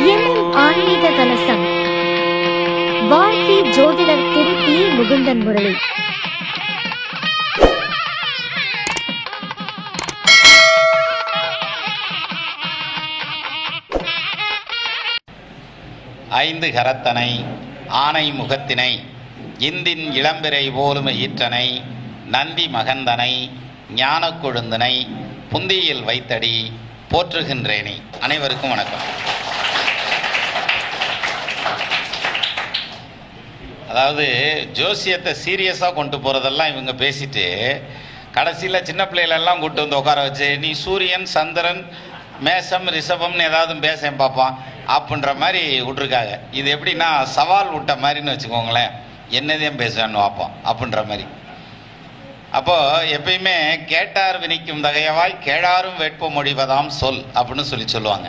என்னும் ஆன்மீக கலசம். வாழ்க்கை ஜோதிடர் திரு பி. முகுந்தன் முரளி. ஐந்து கரத்தனை ஆனை முகத்தினை இந்தின் இளம்பிறை போலும் ஈற்றனை நந்தி மகந்தனை ஞானக் கொழுந்தனை புந்தியில் வைத்தடி போற்றுகின்றேனே. அனைவருக்கும் வணக்கம். அதாவது ஜோசியத்தை சீரியஸாக கொண்டு போகிறதெல்லாம் இவங்க பேசிட்டு கடைசியில் சின்ன பிள்ளைகளெல்லாம் கூப்பிட்டு வந்து உட்கார வச்சு நீ சூரியன் சந்திரன் மேஷம் ரிஷபம்னு ஏதாவது பேசேன் பார்ப்பான் அப்படின்ற மாதிரி விட்ருக்காங்க. இது எப்படின்னா சவால் விட்ட மாதிரின்னு வச்சுக்கோங்களேன். என்னதையும் பேசுவேன்னு பார்ப்போம் அப்படின்ற மாதிரி. அப்போது எப்பயுமே கேட்டார் வினிக்கும் தகையவாய் கேளாரும் வேட்பு மொழிவதாம் சொல் அப்படின்னு சொல்லுவாங்க.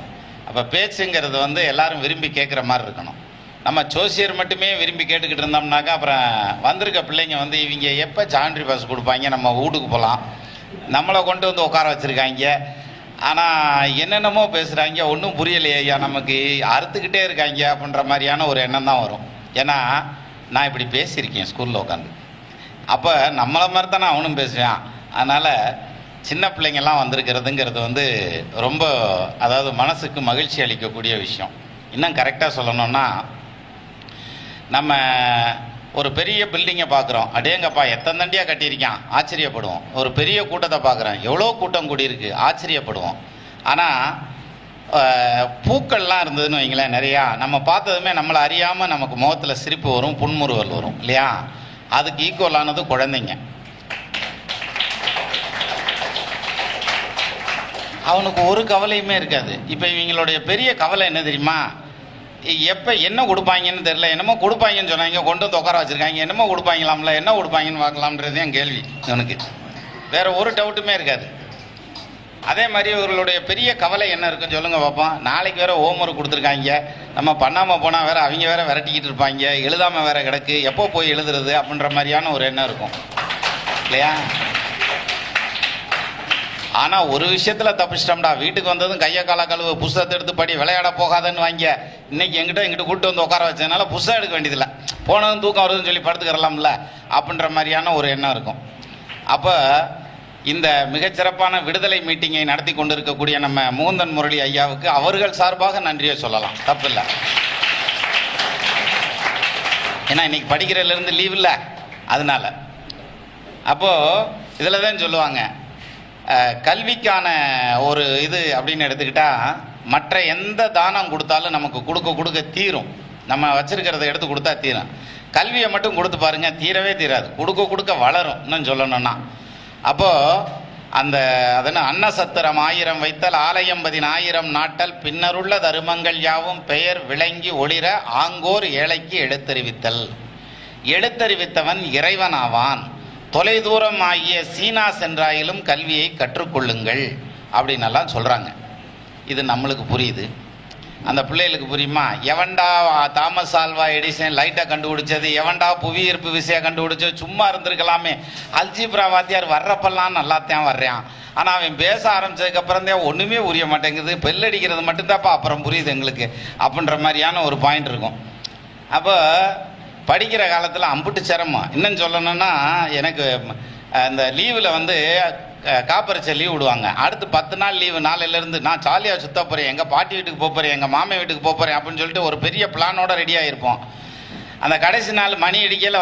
அப்போ பேச்சுங்கிறது எல்லாரும் விரும்பி கேட்குற மாதிரி இருக்கணும். நம்ம ஜோசியர் மட்டுமே விரும்பி கேட்டுக்கிட்டு இருந்தோம்னாக்கா அப்புறம் வந்திருக்க பிள்ளைங்க இவங்க எப்போ ஜான்ட்ரி பாஸ் கொடுப்பாங்க, நம்ம வீட்டுக்கு போகலாம், நம்மளை கொண்டு வந்து உட்கார வச்சுருக்காங்க, ஆனால் என்னென்னமோ பேசுகிறாங்க, ஒன்றும் புரியலையே ஐயா, நமக்கு அறுத்துக்கிட்டே இருக்காங்க அப்படின்ற மாதிரியான ஒரு எண்ணம் தான் வரும். ஏன்னா நான் இப்படி பேசியிருக்கேன் ஸ்கூலில் உட்காந்து. அப்போ நம்மளை மாதிரி தானே அவனும் பேசுவான். அதனால் சின்ன பிள்ளைங்கள்லாம் வந்திருக்கிறதுங்கிறது ரொம்ப அதாவது மனசுக்கு மகிழ்ச்சி அளிக்கக்கூடிய விஷயம். இன்னும் கரெக்டாக சொல்லணும்னா நம்ம ஒரு பெரிய பில்டிங்கை பார்க்குறோம், அடேங்கப்பா எத்தனை தண்டியாக கட்டியிருக்கான் ஆச்சரியப்படுவோம். ஒரு பெரிய கூட்டத்தை பார்க்குறோம், எவ்வளோ கூட்டம் கூடியிருக்கு ஆச்சரியப்படுவோம். ஆனால் பூக்கள்லாம் இருந்ததுன்னு வைங்களேன் நிறையா, நம்ம பார்த்ததுமே நம்மளை அறியாமல் நமக்கு முகத்தில் சிரிப்பு வரும், புன்முறுவல் வரும் இல்லையா? அதுக்கு ஈக்குவலானது குழந்தைங்க. அவனுக்கு ஒரு கவலையுமே இருக்காது. இப்போ இவங்களுடைய பெரிய கவலை என்ன தெரியுமா? எப்போ என்ன கொடுப்பாங்கன்னு தெரில, என்னமோ கொடுப்பாங்கன்னு சொன்னாங்க, கொண்டு வந்து உட்கார வச்சுருக்காங்க, என்னமோ கொடுப்பாங்களாம்ல, என்ன கொடுப்பாங்கன்னு பார்க்கலாம்ன்றது என் கேள்வி. அவனுக்கு வேறு ஒரு டவுட்டுமே இருக்காது. அதே மாதிரி இவர்களுடைய பெரிய கவலை என்ன இருக்குன்னு சொல்லுங்கள் பார்ப்போம். நாளைக்கு வேறு ஹோம்ஒர்க் கொடுத்துருக்காங்க, நம்ம பண்ணாமல் போனால் வேறு அவங்க வேறு விரட்டிக்கிட்டு இருப்பாங்க, எழுதாமல் வேறு கிடக்கு, எப்போ போய் எழுதுறது அப்படின்ற மாதிரியான ஒரு எண்ணம் இருக்கும் இல்லையா? ஆனால் ஒரு விஷயத்தில் தப்பிச்சிட்டோம்டா, வீட்டுக்கு வந்ததும் கையை கால கழுவு, புஸ்தகத்தை எடுத்து படி, விளையாட போகாதன்னு வாங்க. இன்றைக்கி எங்கிட்ட கூப்பிட்டு வந்து உட்கார வச்சதுனால புஸ்தகம் எடுக்க வேண்டியதில்லை, போனதும் தூக்கம் வருதுன்னு சொல்லி படுத்துக்கிறலாம்ல அப்படின்ற மாதிரியான ஒரு எண்ணம் இருக்கும். அப்போ இந்த மிகச்சிறப்பான விடுதலை மீட்டிங்கை நடத்தி கொண்டு இருக்கக்கூடிய நம்ம முகுந்தன் முரளி ஐயாவுக்கு அவர்கள் சார்பாக நன்றியை சொல்லலாம், தப்பு இல்லை. ஏன்னா இன்னைக்கு படிக்கிறதுலேருந்து லீவ் இல்லை, அதனால. அப்போது இதில் தான் சொல்லுவாங்க, கல்விக்கான ஒரு இது அப்படின்னு எடுத்துக்கிட்டால் மற்ற எந்த தானம் கொடுத்தாலும் நமக்கு கொடுக்க தீரும். நம்ம வச்சுருக்கிறத எடுத்து கொடுத்தா தீரும். கல்வியை மட்டும் கொடுத்து பாருங்கள், தீரவே தீராது, கொடுக்க வளரும். இன்னும் சொல்லணும்னா அப்போது அந்த அதனால் அன்னசத்திரம் 1000 வைத்தல் ஆலயம் 10,000 நாட்டல் பின்னருள்ள தருமங்கள் யாவும் பெயர் விளங்கி ஒளிர ஆங்கோர் ஏழைக்கு எழுத்தறிவித்தல். எழுத்தறிவித்தவன் இறைவனாவான். தொலைதூரம் ஆகிய சீனா சென்றாயிலும் கல்வியை கற்றுக்கொள்ளுங்கள் அப்படின்னெல்லாம் சொல்கிறாங்க. இது நம்மளுக்கு புரியுது, அந்த பிள்ளைகளுக்கு புரியுமா? எவன்டா தாமஸ் ஆல்வா எடிசன் லைட்டை கண்டுபிடிச்சது, எவன்டா புவியீர்ப்பு விசையை கண்டுபிடிச்சது, சும்மா இருந்திருக்கலாமே. அல்ஜிப்ரா வாத்தியார் வர்றப்பெல்லாம் நல்லாத்தான் வர்றான், ஆனால் அவன் பேச ஆரம்பித்ததுக்கப்புறம் தான் ஒன்றுமே புரிய மாட்டேங்குது, பெல்லடிக்கிறது மட்டும்தான்ப்பா அப்புறம் புரியுது எங்களுக்கு அப்படின்ற மாதிரியான ஒரு பாயிண்ட் இருக்கும். அப்போ படிக்கிற காலத்தில் அம்புட்டு சிரமம். இன்னும் சொல்லணும்னா எனக்கு இந்த லீவில் காப்பரிச்சை லீவ் விடுவாங்க. அடுத்து 10 நாள் லீவு, நாளையிலேருந்து நான் ஜாலியாக சுற்ற போகிறேன், எங்கள் பாட்டி வீட்டுக்கு போகிறேன், எங்கள் மாமன் வீட்டுக்கு போகிறேன் அப்படின்னு சொல்லிட்டு ஒரு பெரிய பிளானோட ரெடியாக இருப்போம். அந்த கடைசி நாள் மணி அடிக்கையில்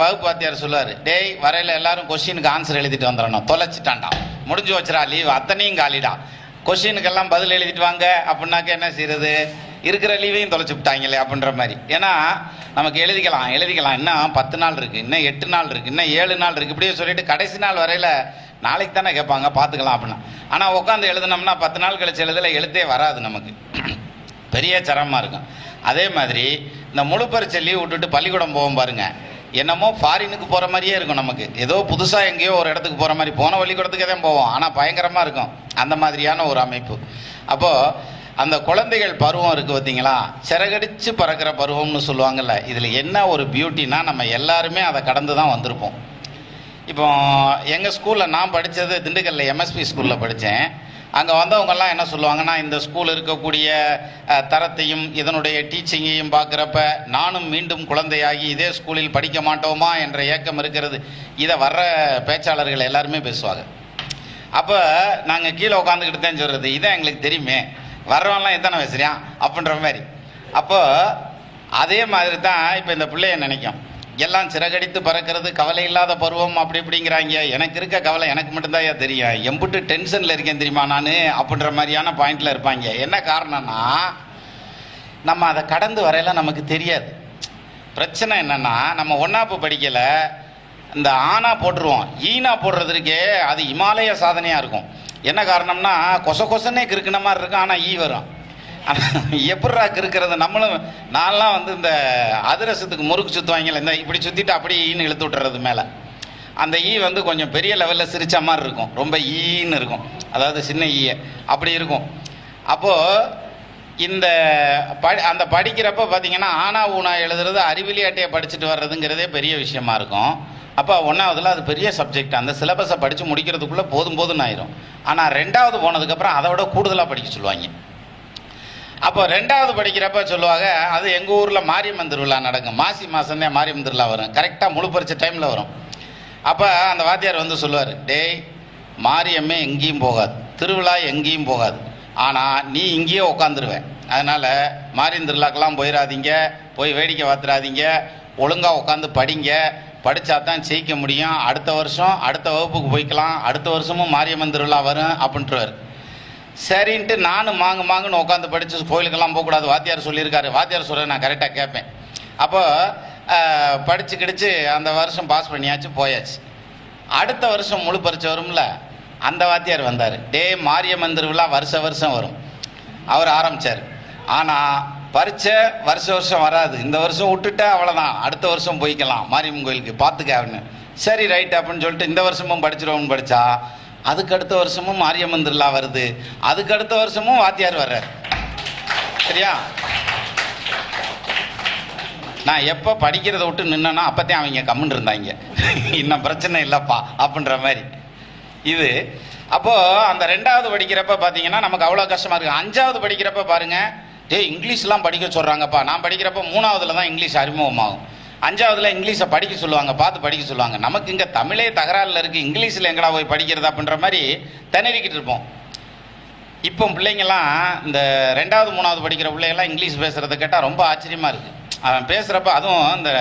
வகுப்பு வாத்தியார் சொல்லுவார், டேய் வரையில் எல்லாரும் கொஸ்டினுக்கு ஆன்சர் எழுதிட்டு வந்துடணும், தொலைச்சிட்டான்டா, முடிஞ்சு வச்சுரா லீவு, அத்தனையும் காலிடா, கொஸ்டினுக்கெல்லாம் பதில் எழுதிட்டு வாங்க அப்படின்னாக்க என்ன செய்கிறது, இருக்கிற லீவையும் தொலைச்சி விட்டாங்களே அப்படின்ற மாதிரி. ஏன்னா நமக்கு எழுதிக்கலாம் இன்னும் 10 நாள் இருக்குது, இன்னும் 8 நாள் இருக்குது, இன்னும் 7 நாள் இருக்குது, இப்படியே சொல்லிட்டு கடைசி நாள் வரையில் நாளைக்கு தானே கேட்பாங்க பார்த்துக்கலாம் அப்படின்னா. ஆனால் உட்காந்து எழுதுனோம்னா 10 நாள் கழிச்சு எழுத்தே வராது, நமக்கு பெரிய சிரமமாக இருக்கும். அதே மாதிரி இந்த முழு பரீட்சை லீவ் விட்டுட்டு பள்ளிக்கூடம் போவோம் பாருங்கள், என்னமோ ஃபாரினுக்கு போகிற மாதிரியே இருக்கும் நமக்கு, ஏதோ புதுசாக எங்கேயோ ஒரு இடத்துக்கு போகிற மாதிரி, போன பள்ளிக்கூடத்துக்கே தான் போவோம், ஆனால் பயங்கரமாக இருக்கும் அந்த மாதிரியான ஒரு அமைப்பு. அப்போது அந்த குழந்தைகள் பருவம் இருக்குது பார்த்தீங்களா, சிறகடிச்சு பறக்கிற பருவம்னு சொல்லுவாங்கள்ல, இதில் என்ன ஒரு பியூட்டினா நம்ம எல்லாருமே அதை கடந்து தான் வந்திருப்போம். இப்போ எங்கள் ஸ்கூலில் நான் படித்தது திண்டுக்கல்லில் எம்எஸ்பி ஸ்கூலில் படித்தேன். அங்கே வந்தவங்கெல்லாம் என்ன சொல்லுவாங்கன்னா, இந்த ஸ்கூல் இருக்கக்கூடிய தரத்தையும் இதனுடைய டீச்சிங்கையும் பார்க்குறப்ப நானும் மீண்டும் குழந்தையாகி இதே ஸ்கூலில் படிக்க மாட்டோமா என்ற ஏக்கம் இருக்கிறது. இதை வர்ற பேச்சாளர்கள் எல்லாருமே பேசுவாங்க. அப்போ நாங்கள் கீழே உட்காந்துக்கிட்டு தான் சொல்கிறது, இதான் எங்களுக்கு தெரியுமே, வர்றவன்லாம் எத்தனை பேசுகிறான் அப்படின்ற மாதிரி. அப்போ அதே மாதிரி தான் இப்போ இந்த பிள்ளைய நினைக்கும், எல்லாம் சிறகடித்து பறக்கிறது கவலை இல்லாத பருவம் அப்படி இப்படிங்கிறாங்க. எனக்கு இருக்க கவலை எனக்கு மட்டும்தான் தெரியும், எம்பிட்டு டென்ஷனில் இருக்கேன் தெரியுமா நான் அப்படின்ற மாதிரியான பாயிண்டில் இருப்பாங்க. என்ன காரணம்னா, நம்ம அதை கடந்து வரையலாம் நமக்கு தெரியாது. பிரச்சனை என்னென்னா, நம்ம ஒன்றாப்பு படிக்கலை, இந்த ஆனா போட்டுருவோம், ஈனா போடுறதுக்கே அது இமாலய சாதனையாக இருக்கும். என்ன காரணம்னா, கொசன்னே கிறுக்கின மாதிரி இருக்கும், ஆனால் ஈ வரும். எப்படா இருக்கிறது நம்மளும். நான்லாம் வந்து இந்த அதிரசத்துக்கு முறுக்கு சுற்றுவாங்கல்ல, இந்த இப்படி சுற்றிட்டு அப்படியே ஈன்னு இழுத்து விட்டுறது மேலே. அந்த ஈ வந்து கொஞ்சம் பெரிய லெவலில் சிரித்த மாதிரி இருக்கும், ரொம்ப ஈன்னு இருக்கும், அதாவது சின்ன ஈய அப்படி இருக்கும். அப்போது இந்த அந்த படிக்கிறப்ப பார்த்தீங்கன்னா, ஆனா ஊனா எழுதுறது அறிவிலி அட்டையை படிச்சுட்டு வர்றதுங்கிறதே பெரிய விஷயமா இருக்கும். அப்போ ஒன்றாவதுல அது பெரிய சப்ஜெக்ட், அந்த சிலபஸை படித்து முடிக்கிறதுக்குள்ளே போதும்னு ஆயிரும். ஆனால் ரெண்டாவது போனதுக்கப்புறம் அதை விட கூடுதலாக படிக்க சொல்லுவாங்க. அப்போ ரெண்டாவது படிக்கிறப்ப சொல்லுவாங்க, அது எங்கள் ஊரில் மாரியம்மன் திருவிழா நடக்கும், மாசி மாதம்தான் மாரியம்மன் திருவிழா வரும், கரெக்டாக முழு பரிச்சை டைமில் வரும். அப்போ அந்த வாத்தியார் வந்து சொல்லுவார், டேய் மாரியம்மே எங்கேயும் போகாது, திருவிழா எங்கேயும் போகாது, ஆனால் நீ இங்கேயே உட்காந்துருவேன், அதனால் மாரியம்மன் திருவிழாக்கெல்லாம் போயிடாதீங்க, போய் வேடிக்கை பார்த்துடாதீங்க, ஒழுங்காக உட்காந்து படிங்க, படித்தா தான் ஜெயிக்க முடியும், அடுத்த வருஷம் அடுத்த வகுப்புக்கு போய்க்கலாம், அடுத்த வருஷமும் மாரியம்மன் திருவிழா வரும் அப்படின்ட்டுருவார். சரின்ட்டு நானும் மாங்குன்னு உட்காந்து படித்து கோயிலுக்கெல்லாம் போகக்கூடாது, வாத்தியார் சொல்லியிருக்காரு, வாத்தியார் சொல்ல நான் கரெக்டாக கேட்பேன். அப்போ படித்து கிடிச்சு அந்த வருஷம் பாஸ் பண்ணியாச்சு, போயாச்சு. அடுத்த வருஷம் முழு பரிச்சை வரும்ல, அந்த வாத்தியார் வந்தார், டே மாரியம்மன் திருவிழா வருஷம் வரும், அவர் ஆரம்பித்தார். ஆனால் பரிச்சை வருஷம் வராது, இந்த வருஷம் விட்டுட்டா அவ்வளோதான், அடுத்த வருஷம் போய்க்கலாம் மாரியம்மன் கோயிலுக்கு பார்த்துக்க அப்படின்னு. சரி ரைட் அப்படின்னு சொல்லிட்டு இந்த வருஷமும் படிச்சிருவோம்னு படித்தா, அதுக்கு அடுத்த வருஷமும் மாரியம்மன் திருவிழா வருது, அதுக்கு அடுத்த வருஷமும் வாத்தியார் வர்றார். சரியா, நான் எப்போ படிக்கிறத விட்டு நின்னா அப்போத்தான் அவங்க கம்முன்னு இருந்தாங்க, இன்னும் பிரச்சனை இல்லைப்பா அப்படின்ற மாதிரி இது. அப்போது அந்த ரெண்டாவது படிக்கிறப்ப பார்த்தீங்கன்னா நமக்கு அவ்வளோ கஷ்டமாக இருக்குது. அஞ்சாவது படிக்கிறப்ப பாருங்கள், இங்கிலீஷ்லாம் படிக்க சொல்கிறாங்கப்பா. நான் படிக்கிறப்ப மூணாவதுல தான் இங்கிலீஷ் அறிமுகமாகும், அஞ்சாவதுல இங்கிலீஷை படிக்க சொல்லுவாங்க, பார்த்து படிக்க சொல்லுவாங்க. நமக்கு இங்கே தமிழே தகராறில் இருக்குது, இங்கிலீஷில் எங்கடா போய் படிக்கிறதா அப்படின்ற மாதிரி திணறிக்கிட்டு இருப்போம். இப்போ பிள்ளைங்கள்லாம் இந்த ரெண்டாவது மூணாவது படிக்கிற பிள்ளைங்கள்லாம் இங்கிலீஷ் பேசுகிறத கேட்டால் ரொம்ப ஆச்சரியமாக இருக்குது. அவன் பேசுகிறப்ப, அதுவும் இந்த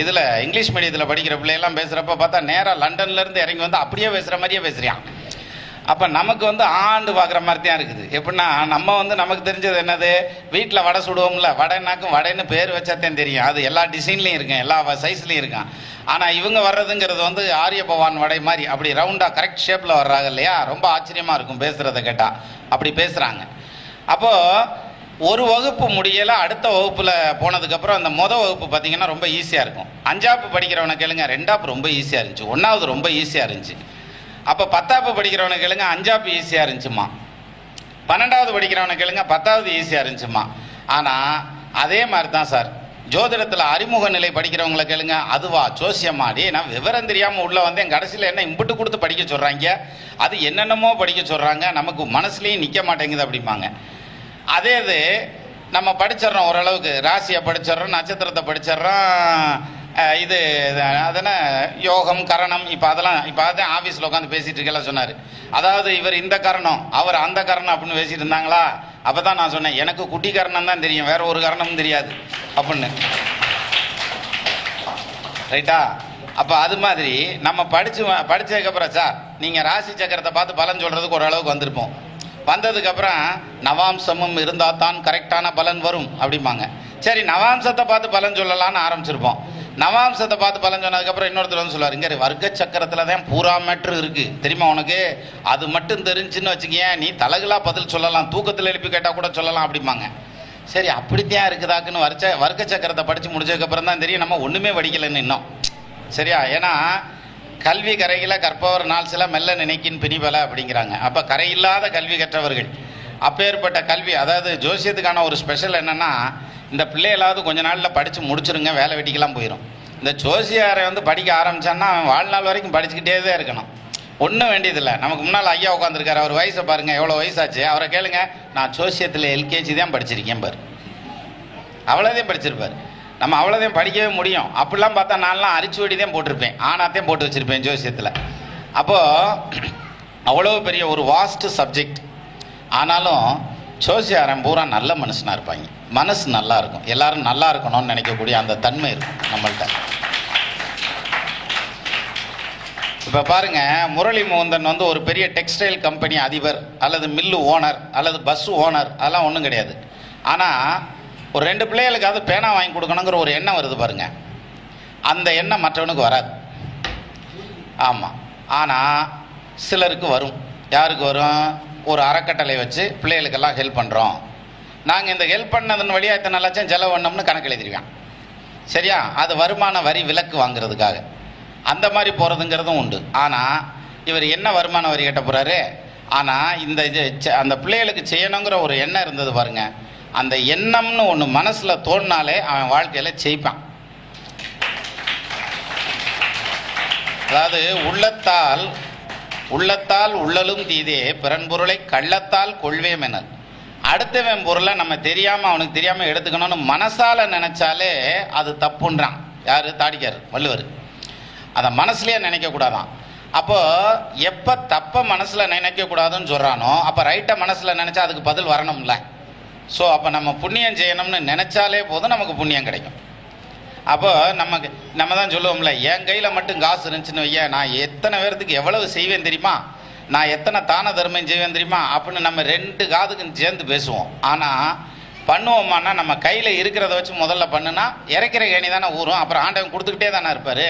இதில் இங்கிலீஷ் மீடியத்தில் படிக்கிற பிள்ளைகள்லாம் பேசுகிறப்ப பார்த்தா நேராக லண்டன்லேருந்து இறங்கி வந்து அப்படியே பேசுகிற மாதிரியே பேசுகிறான். அப்போ நமக்கு வந்து ஆண்டு பார்க்குற மாதிரி தான் இருக்குது. எப்படின்னா, நம்ம வந்து நமக்கு தெரிஞ்சது என்னது, வீட்டில் வடை சுடுவோம்ல, வடைனாக்கும் வடைன்னு பேர் வச்சாத்தான் தெரியும், அது எல்லா டிசைன்லையும் இருக்கும், எல்லா சைஸ்லையும் இருக்கும். ஆனால் இவங்க வர்றதுங்கிறது வந்து ஆரிய பவான் வடை மாதிரி அப்படி ரவுண்டாக கரெக்ட் ஷேப்பில் வர்றாங்க இல்லையா, ரொம்ப ஆச்சரியமாக இருக்கும் பேசுகிறத கேட்டால், அப்படி பேசுகிறாங்க. அப்போது ஒரு வகுப்பு முடியலை, அடுத்த வகுப்பில் போனதுக்கப்புறம் அந்த வகுப்பு பார்த்திங்கன்னா ரொம்ப ஈஸியாக இருக்கும். அஞ்சாப்பு படிக்கிறவனை கேளுங்க, ரெண்டாப்பு ரொம்ப ஈஸியாக இருந்துச்சு, ஒன்றாவது ரொம்ப ஈஸியாக இருந்துச்சு. அப்போ பத்தாப்பு படிக்கிறவனை கேளுங்க, அஞ்சாப்பு ஈஸியாக இருந்துச்சுமா. 12வது படிக்கிறவனை கேளுங்க, 10வது ஈஸியாக இருந்துச்சுமா. ஆனால் அதே மாதிரி தான் சார் ஜோதிடத்தில் அறிமுக நிலை படிக்கிறவங்களை கேளுங்க, அதுவா ஜோசியமாடி நான் விவரம் தெரியாமல் உள்ளே வந்து என் கடைசியில் என்ன இம்புட்டு கொடுத்து படிக்க சொல்கிறாங்க, அது என்னென்னமோ படிக்க சொல்கிறாங்க, நமக்கு மனசுலேயும் நிற்க மாட்டேங்குது அப்படிம்பாங்க. அதே இது நம்ம படிச்சிடறோம், ஓரளவுக்கு ராசியை படிச்சிடறோம், நட்சத்திரத்தை படிச்சிடறோம், இது அதென்ன யோகம் கரணம், இப்போ அதான் ஆஃபீஸில் உட்காந்து பேசிகிட்டு இருக்கல சொன்னார். அதாவது இவர் இந்த கரணம் அவர் அந்த கரணம் அப்படின்னு பேசிட்டு இருந்தாங்களா, அப்போ தான் நான் சொன்னேன், எனக்கு குட்டி கரணம் தான் தெரியும், வேற ஒரு கரணமும் தெரியாது அப்படின்னு. ரைட்டா? அப்போ அது மாதிரி நம்ம படித்ததுக்கப்புறம் சார் நீங்கள் ராசி சக்கரத்தை பார்த்து பலன் சொல்கிறதுக்கு ஓரளவுக்கு வந்திருப்போம். வந்ததுக்கப்புறம் நவாம்சமும் இருந்தால் தான் கரெக்டான பலன் வரும் அப்படிம்பாங்க. சரி, நவாம்சத்தை பார்த்து பலன் சொல்லலான்னு ஆரம்பிச்சிருப்போம். நவாம்சத்தை பார்த்து பலன் சொன்னதுக்கப்புறம் இன்னொருத்தர் வந்து சொல்லுவார், இங்கே வர்க்க சக்கரத்தில் தான் பூரா மேட்ரு இருக்குது தெரியுமா உனக்கு, அது மட்டும் தெரிஞ்சுன்னு வச்சுக்கேன், நீ தலகுலாக பதில் சொல்லலாம், தூக்கத்தில் எழுப்பி கேட்டால் கூட சொல்லலாம் அப்படிம்பாங்க. சரி, அப்படித்தான் இருக்குதாக்குன்னு வர்க்க சக்கரத்தை படித்து முடிச்சதுக்கப்புறம் தான் தெரியும் நம்ம ஒன்றுமே படிக்கலைன்னு இன்னும். சரியா? ஏன்னா கல்வி கரையில கற்பவர் நாள் சில மெல்ல நினைக்கின் பிணிபல அப்படிங்கிறாங்க. அப்போ கரையில்லாத கல்வி கற்றவர்கள், அப்பேற்பட்ட கல்வி, அதாவது ஜோசியத்துக்கான ஒரு ஸ்பெஷல் என்னென்னா, இந்த பிள்ளைகளாவது கொஞ்ச நாளில் படித்து முடிச்சிருங்க, வேலை வெட்டிக்கெல்லாம் போயிடும். இந்த ஜோசியாரை வந்து படிக்க ஆரம்பித்தான்னா அவன் வாழ்நாள் வரைக்கும் படிச்சுக்கிட்டே தான் இருக்கணும். ஒன்றும் வேண்டியதில்லை. நமக்கு முன்னால் ஐயா உட்காந்துருக்காரு, அவர் வயசை பாருங்கள், எவ்வளோ வயசாச்சு, அவரை கேளுங்க. நான் ஜோசியத்தில் எல்கேஜி தான் படிச்சிருக்கேன் பாரு, அவ்வளோதையும் படிச்சிருப்பார். நம்ம அவ்வளோதையும் படிக்கவே முடியும். அப்படிலாம் பார்த்தா நான்லாம் அரிச்சுவடி தான் போட்டிருப்பேன், ஆனாத்தையும் போட்டு வச்சுருப்பேன் ஜோசியத்தில். அப்போது அவ்வளோ பெரிய ஒரு வாஸ்ட் சப்ஜெக்ட். ஆனாலும் ஜோசியாரன் பூரா நல்ல மனுஷனாக இருப்பாங்க, மனசு நல்லா இருக்கும், எல்லாரும் நல்லா இருக்கணும்னு நினைக்கக்கூடிய அந்த தன்மை இருக்கும் நம்மள்கிட்ட. இப்போ பாருங்கள், முரளி முகுந்தன் வந்து ஒரு பெரிய டெக்ஸ்டைல் கம்பெனி அதிபர் அல்லது மில்லு ஓனர் அல்லது பஸ் ஓனர், அதெல்லாம் ஒன்றும் கிடையாது. ஆனால் ஒரு 2 பிள்ளைகளுக்காவது பேனா வாங்கி கொடுக்கணுங்கிற ஒரு எண்ணம் வருது பாருங்க, அந்த எண்ணம் மற்றவனுக்கு வராது. ஆமாம், ஆனால் சிலருக்கு வரும். யாருக்கு வரும்? ஒரு அறக்கட்டளை வச்சு பிள்ளைகளுக்கெல்லாம் ஹெல்ப் பண்ணுறோம், நாங்கள் இந்த ஹெல்ப் பண்ணதன் வழியாக இத்தனை லட்சம் செலவு பண்ணோம்னு கணக்கு எழுதிருவேன். சரியா? அது வருமான வரி விலக்கு வாங்குறதுக்காக அந்த மாதிரி போகிறதுங்கிறதும் உண்டு. ஆனால் இவர் என்ன வருமான வரி கட்ட போகிறாரு? ஆனால் இந்த இது அந்த பிள்ளைகளுக்கு செய்யணுங்கிற ஒரு எண்ணம் இருந்தது பாருங்க, அந்த எண்ணம்னு ஒன்று மனசில் தோணினாலே அவன் வாழ்க்கையில் ஜெயிப்பான். அதாவது உள்ளத்தால் உள்ளலும் தீதே பிறன் பொருளை கள்ளத்தால் கொள்வேம் என, அடுத்தவன் பொருளை நம்ம தெரியாமல் அவனுக்கு தெரியாமல் எடுத்துக்கணும்னு மனசால நினைச்சாலே அது தப்புன்றான். யார்? தாடிக்கார் வள்ளுவர். அதை மனசுலேயே நினைக்கக்கூடாதான். அப்போ எப்போ தப்பை மனசில் நினைக்கக்கூடாதுன்னு சொல்கிறானோ அப்போ ரைட்டை மனசில் நினச்சா அதுக்கு பதில் வரணும்ல. ஸோ அப்போ நம்ம புண்ணியம் செய்யணும்னு நினச்சாலே போதும், நமக்கு புண்ணியம் கிடைக்கும். அப்போ நம்ம தான் சொல்லுவோம்ல, என் கையில் மட்டும் காசு இருந்துச்சுன்னு வைய, நான் எத்தனை பேர்த்துக்கு எவ்வளவு செய்வேன் தெரியுமா, நான் எத்தனை தான தர்மம் செய்வேன் தெரியுமா அப்படின்னு நம்ம 2 காதுக்கும் சேர்ந்து பேசுவோம். ஆனால் பண்ணுவோமான்னா நம்ம கையில் இருக்கிறத வச்சு முதல்ல பண்ணுனா இறக்கிற கேணி தானே ஊறும், அப்புறம் ஆண்டவன் கொடுத்துக்கிட்டே தானே இருப்பார்.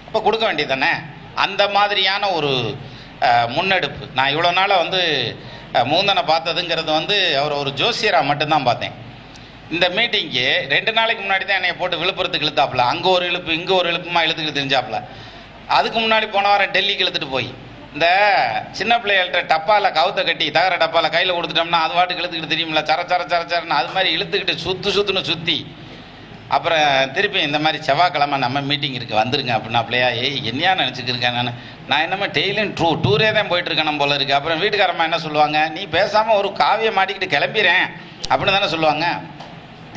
அப்போ கொடுக்க வேண்டியது தானே. அந்த மாதிரியான ஒரு முன்னெடுப்பு. நான் இவ்வளோ நாளாக வந்து முகுந்தனை பார்த்ததுங்கிறது வந்து அவர் ஒரு ஜோசியராக மட்டும்தான் பார்த்தேன். இந்த மீட்டிங்க்கு 2 நாளைக்கு முன்னாடி தான் என்னை போட்டு விழுப்புரத்துக்கு இழுத்தாப்புல, அங்கே ஒரு இழுப்பு இங்கே ஒரு இழுப்புமா இழுத்துக்கிட்டு தெரிஞ்சாப்புல. அதுக்கு முன்னாடி போன வாரம் டெல்லிக்கு இழுத்துட்டு போய் இந்த சின்ன பிள்ளைகள்கிட்ட டப்பாவில் கவுத்தை கட்டி தகர டப்பாவில் கையில் கொடுத்துட்டோம்னா அது வாட்டுக்கு இழுத்துக்கிட்டு தெரியுமில்ல, சரன்னு அது மாதிரி இழுத்துக்கிட்டு சுற்றுன்னு சுற்றி அப்புறம் திருப்பி இந்த மாதிரி செவ்வாய்க்கிழமை நம்ம மீட்டிங் இருக்குது வந்துருங்க அப்படின்னா பிள்ளையா, என்னையா நினச்சிக்கிருக்கேன் நான் என்னமோ டெய்லியும் டூரே தான் போயிட்டுருக்கேன் போல இருக்குது. அப்புறம் வீட்டுக்காரம்மா என்ன சொல்லுவாங்க, நீ பேசாமல் ஒரு காவியை மாட்டிக்கிட்டு கிளம்பிறேன் அப்படின்னு தானே சொல்லுவாங்க.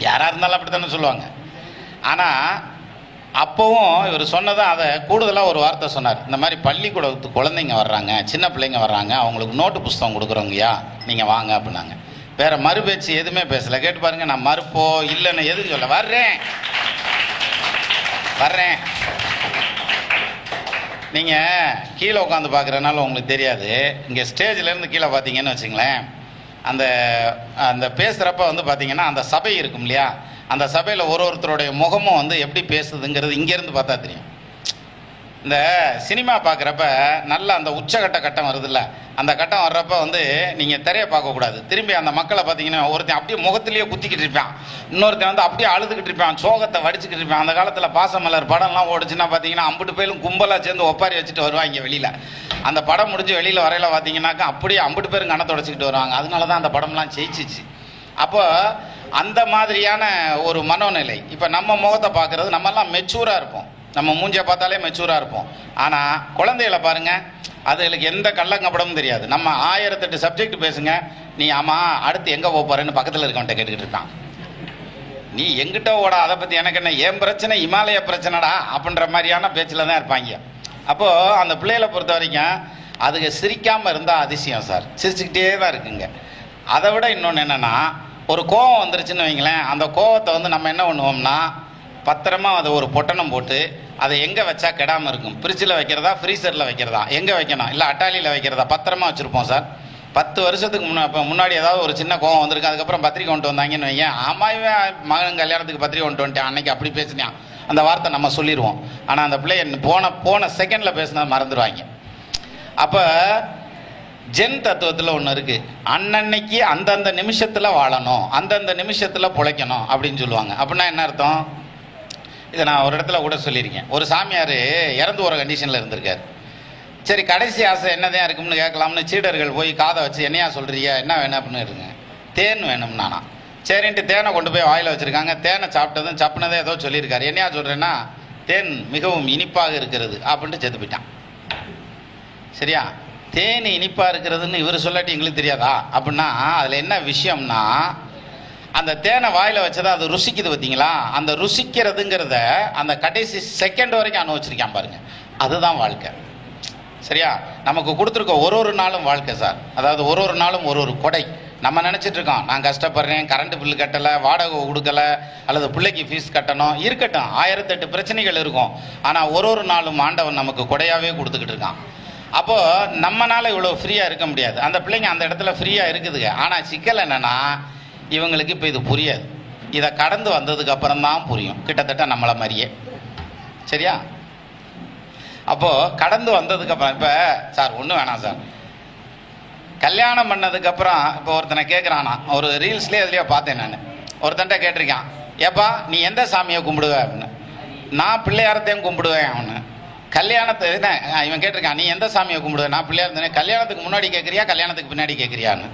யாராக இருந்தாலும் அப்படி தானே சொல்லுவாங்க. ஆனால் அப்போவும் இவர் சொன்னதான் அதை கூடுதலாக ஒரு வார்த்தை சொன்னார். இந்த மாதிரி பள்ளிக்கூடத்துக்கு குழந்தைங்க வர்றாங்க, சின்ன பிள்ளைங்க வர்றாங்க, அவங்களுக்கு நோட்டு புஸ்தகம் கொடுக்குறோங்கய்யா, நீங்கள் வாங்க அப்படின்னாங்க. வேறு மறுபேச்சு எதுவுமே பேசலை. கேட்டு பாருங்கள், நான் மறுப்போ இல்லைன்னு எதுவும் சொல்ல, வர்றேன். நீங்கள் கீழே உட்காந்து பார்க்குறதுனால உங்களுக்கு தெரியாது. இங்கே ஸ்டேஜ்லேருந்து கீழே பார்த்தீங்கன்னு வச்சுங்களேன், அந்த பேசுகிறப்ப வந்து பார்த்தீங்கன்னா அந்த சபை இருக்கும் இல்லையா, அந்த சபையில் ஒருத்தருடைய முகமும் வந்து எப்படி பேசுதுங்கிறது இங்கேருந்து பார்த்தா தெரியும். இந்த சினிமா பார்க்குறப்ப நல்ல அந்த உச்சகட்ட கட்டம் வருதுல்ல, அந்த கட்டம் வர்றப்ப வந்து நீங்கள் திரையை பார்க்கக்கூடாது. திரும்பி அந்த மக்களை பார்த்தீங்கன்னா ஒருத்தன் அப்படியே முகத்திலேயே குத்திக்கிட்டு இருப்பான், இன்னொருத்தன் வந்து அப்படியே அழுதுகிட்டு இருப்பான், சோகத்தை வடிச்சுக்கிட்டு இருப்பான். அந்த காலத்தில் பாசமலர் படம்லாம் ஓடிச்சுன்னா பார்த்தீங்கன்னா அம்புட்டு பேரும் கும்பலாக சேர்ந்து ஒப்பாரி வச்சுட்டு வருவாங்க வெளியில். அந்த படம் முடிஞ்சு வெளியில் வரையில பார்த்தீங்கன்னாக்கா அப்படியே அம்புட்டு பேரும் கண்ணை தொடச்சிக்கிட்டு வருவாங்க. அதனால தான் அந்த படம்லாம் ஜெயிச்சிச்சு. அப்போ அந்த மாதிரியான ஒரு மனோநிலை. இப்போ நம்ம முகத்தை பார்க்குறது, நம்மெல்லாம் மெச்சூராக இருப்போம், நம்ம மூஞ்சியை பார்த்தாலே மெச்சூராக இருப்போம். ஆனால் குழந்தைகளை பாருங்கள், அதுகளுக்கு எந்த கள்ளங்கப்படமும் தெரியாது. நம்ம 1008 சப்ஜெக்ட் பேசுங்க, நீ ஆமாம் அடுத்து எங்கே போகிறேன்னு பக்கத்தில் இருக்கவன்ட்ட கேட்டுக்கிட்டு இருக்கான். நீ எங்கிட்ட ஓட, அதை பற்றி எனக்கு என்ன, என் பிரச்சனை இமாலய பிரச்சனைடா அப்படின்ற மாதிரியான பேச்சில் தான் இருப்பாங்க. அப்போது அந்த பிள்ளைகளை பொறுத்த வரைக்கும் அதுக்கு சிரிக்காமல் இருந்தால் அதிசயம் சார், சிரிச்சுக்கிட்டே தான் இருக்குங்க. அதை விட இன்னொன்று என்னென்னா, ஒரு கோவம் வந்துருச்சுன்னு வைங்களேன், அந்த கோவத்தை வந்து நம்ம என்ன பண்ணுவோம்னா பத்திரமா அதை ஒரு பொட்டணம் போட்டு அதை எங்கே வச்சா கெடாமல் இருக்கும், ஃப்ரிட்ஜில் வைக்கிறதா ஃப்ரீசரில் வைக்கிறதா, எங்கே வைக்கணும், இல்லை அட்டாலியில் வைக்கிறதா, பத்திரமா வச்சுருப்போம் சார். 10 வருஷத்துக்கு முன்னாடி ஏதாவது ஒரு சின்ன கோவம் வந்திருக்கு, அதுக்கப்புறம் பத்திரிக்கை கொண்டு வந்தாங்கன்னு வைங்க, ஆமாம் இவன் மகன் கல்யாணத்துக்கு பத்திரிக்கை கொண்டு வந்துட்டேன் அன்னைக்கு அப்படி பேசினான், அந்த வார்த்தை நம்ம சொல்லிடுவோம். ஆனால் அந்த பிள்ளைய போன செகண்டில் பேசினதை மறந்துடுவாங்க. அப்போ ஜென் தத்துவத்தில் ஒன்று இருக்குது, அன்னன்னைக்கு அந்தந்த நிமிஷத்தில் வாழணும், அந்தந்த நிமிஷத்தில் பிழைக்கணும் அப்படின்னு சொல்லுவாங்க. அப்படின்னா என்ன அர்த்தம்? இதை நான் ஒரு இடத்துல கூட சொல்லியிருக்கேன். ஒரு சாமியார் இறந்து போகிற கண்டிஷனில் இருந்திருக்கார். சரி, கடைசி ஆசை என்னதான் இருக்கும்னு கேட்கலாம்னு சீடர்கள் போய் காதை வச்சு என்னையா சொல்கிறீங்க, என்ன வேணும் அப்படின்னு இருங்க, தேன் வேணும் நானா. சரின்ட்டு தேனை கொண்டு போய் வாயில் வச்சுருக்காங்க. தேனை சாப்பிட்டதும் சப்புனதே ஏதோ சொல்லியிருக்காரு. என்னையா சொல்கிறேன்னா, தேன் மிகவும் இனிப்பாக இருக்கிறது அப்படின்ட்டு செத்து போயிட்டான். சரியா? தேன் இனிப்பாக இருக்கிறதுன்னு இவர் சொல்லாட்டி எங்களுக்கு தெரியாதா? அப்படின்னா அதில் என்ன விஷயம்னா, அந்த தேனை வாயில் வச்சதை அது ருசிக்குது பார்த்தீங்களா? அந்த ருசிக்கிறதுங்கிறத அந்த கடைசி செகண்ட் வரைக்கும் அனுபவிச்சிருக்கான் பாருங்க. அதுதான் வாழ்க்கை. சரியா? நமக்கு கொடுத்துருக்க ஒரு நாளும் வாழ்க்கை சார். அதாவது ஒரு நாளும் ஒரு கொடை. நம்ம நினச்சிட்டு இருக்கோம், நான் கஷ்டப்படுறேன், கரண்ட் பில்லு கட்டலை, வாடகை கொடுக்கலை, அல்லது பிள்ளைக்கு ஃபீஸ் கட்டணும், இருக்கட்டும், 1008 பிரச்சனைகள் இருக்கும். ஆனால் ஒரு நாளும் ஆண்டவன் நமக்கு கொடையாகவே கொடுத்துக்கிட்டு இருக்கான். அப்போது நம்மளால் இவ்வளோ ஃப்ரீயாக இருக்க முடியாது. அந்த பிள்ளைங்க அந்த இடத்துல ஃப்ரீயாக இருக்குதுங்க. ஆனால் சிக்கல் என்னென்னா, இவங்களுக்கு இப்போ இது புரியாது. இதை கடந்து வந்ததுக்கு அப்புறம் தான் புரியும், கிட்டத்தட்ட நம்மளை மாதிரியே. சரியா? அப்போது கடந்து வந்ததுக்கப்புறம், இப்போ சார் ஒன்றும் வேணாம் சார், கல்யாணம் பண்ணதுக்கப்புறம் இப்போ ஒருத்தனை கேட்குறானா, ஒரு ரீல்ஸ்லேயே அதுலேயே பார்த்தேன் நான், ஒருத்தன்ட்ட கேட்டிருக்கான், ஏப்பா நீ எந்த சாமியை கும்பிடுவ அப்படின்னு. நான் பிள்ளையாரத்தையும் கும்பிடுவேன் அவனு. கல்யாணத்தை என்ன இவன் கேட்டிருக்கான், நீ எந்த சாமியை கும்பிடுவேன்? நான் பிள்ளையார். கல்யாணத்துக்கு முன்னாடி கேட்குறியா கல்யாணத்துக்கு பின்னாடி கேட்குறியான்னு.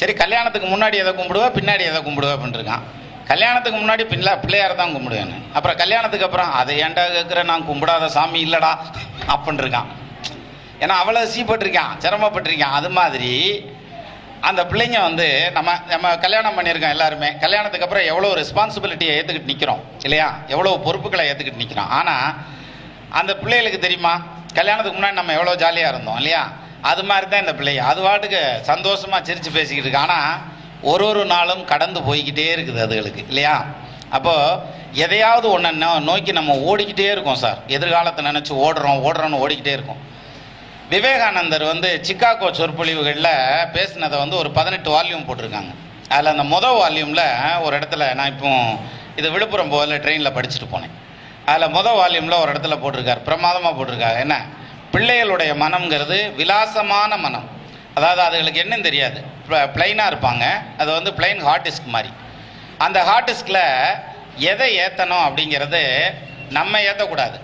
சரி, கல்யாணத்துக்கு முன்னாடி எதை கும்பிடுவா, பின்னாடி எதை கும்பிடுவா அப்படின்ட்டுருக்கான். கல்யாணத்துக்கு முன்னாடி பிள்ளையார் தான் கும்பிடுவேன்னு. அப்புறம் கல்யாணத்துக்கு அப்புறம் அதை ஏன்டா கேட்குற, நான் கும்பிடாத சாமி இல்லைடா அப்படின்னு இருக்கான். ஏன்னா அவ்வளோ சீப்பட்டிருக்கான், சிரமப்பட்டிருக்கான். அது மாதிரி அந்த பிள்ளைங்க வந்து நம்ம கல்யாணம் பண்ணியிருக்கோம் எல்லாருமே. கல்யாணத்துக்கு அப்புறம் எவ்வளோ ரெஸ்பான்சிபிலிட்டியை ஏற்றுக்கிட்டு நிற்கிறோம் இல்லையா? எவ்வளோ பொறுப்புகளை ஏற்றுக்கிட்டு நிற்கிறோம். ஆனால் அந்த பிள்ளைகளுக்கு தெரியுமா, கல்யாணத்துக்கு முன்னாடி நம்ம எவ்வளோ ஜாலியாக இருந்தோம் இல்லையா? அது மாதிரி தான் இந்த பிள்ளைங்க. அது வாட்டுக்கு சந்தோஷமாக சிரித்து பேசிக்கிட்டு இருக்கு. ஆனால் ஒரு நாளும் கடந்து போய்கிட்டே இருக்குது அதுகளுக்கு இல்லையா? அப்போது எதையாவது ஒன்று நோக்கி நம்ம ஓடிக்கிட்டே இருக்கோம் சார். எதிர்காலத்தை நினச்சி ஓடுறோன்னு ஓடிக்கிட்டே இருக்கோம். விவேகானந்தர் வந்து சிக்காகோ சொற்பொழிவுகளில் பேசினதை வந்து ஒரு 18 வால்யூம் போட்டிருக்காங்க. அதில் அந்த மொதல் வால்யூமில் ஒரு இடத்துல, நான் இப்போ இது விழுப்புரம் போகல ட்ரெயினில் படிச்சுட்டு போனேன். அதில் மொதல் வால்யூமில் ஒரு இடத்துல போட்டிருக்கார், பிரமாதமாக போட்டிருக்காங்க. என்ன, பிள்ளைகளுடைய மனம்ங்கிறது விலாசமான மனம். அதாவது அதுகளுக்கு என்னன்னு தெரியாது, பிளைனாக இருப்பாங்க. அது வந்து பிளைன் ஹார்ட் டிஸ்க் மாதிரி. அந்த ஹார்ட் டிஸ்கில் எதை ஏற்றணும் அப்படிங்கிறது நம்ம ஏற்றக்கூடாது,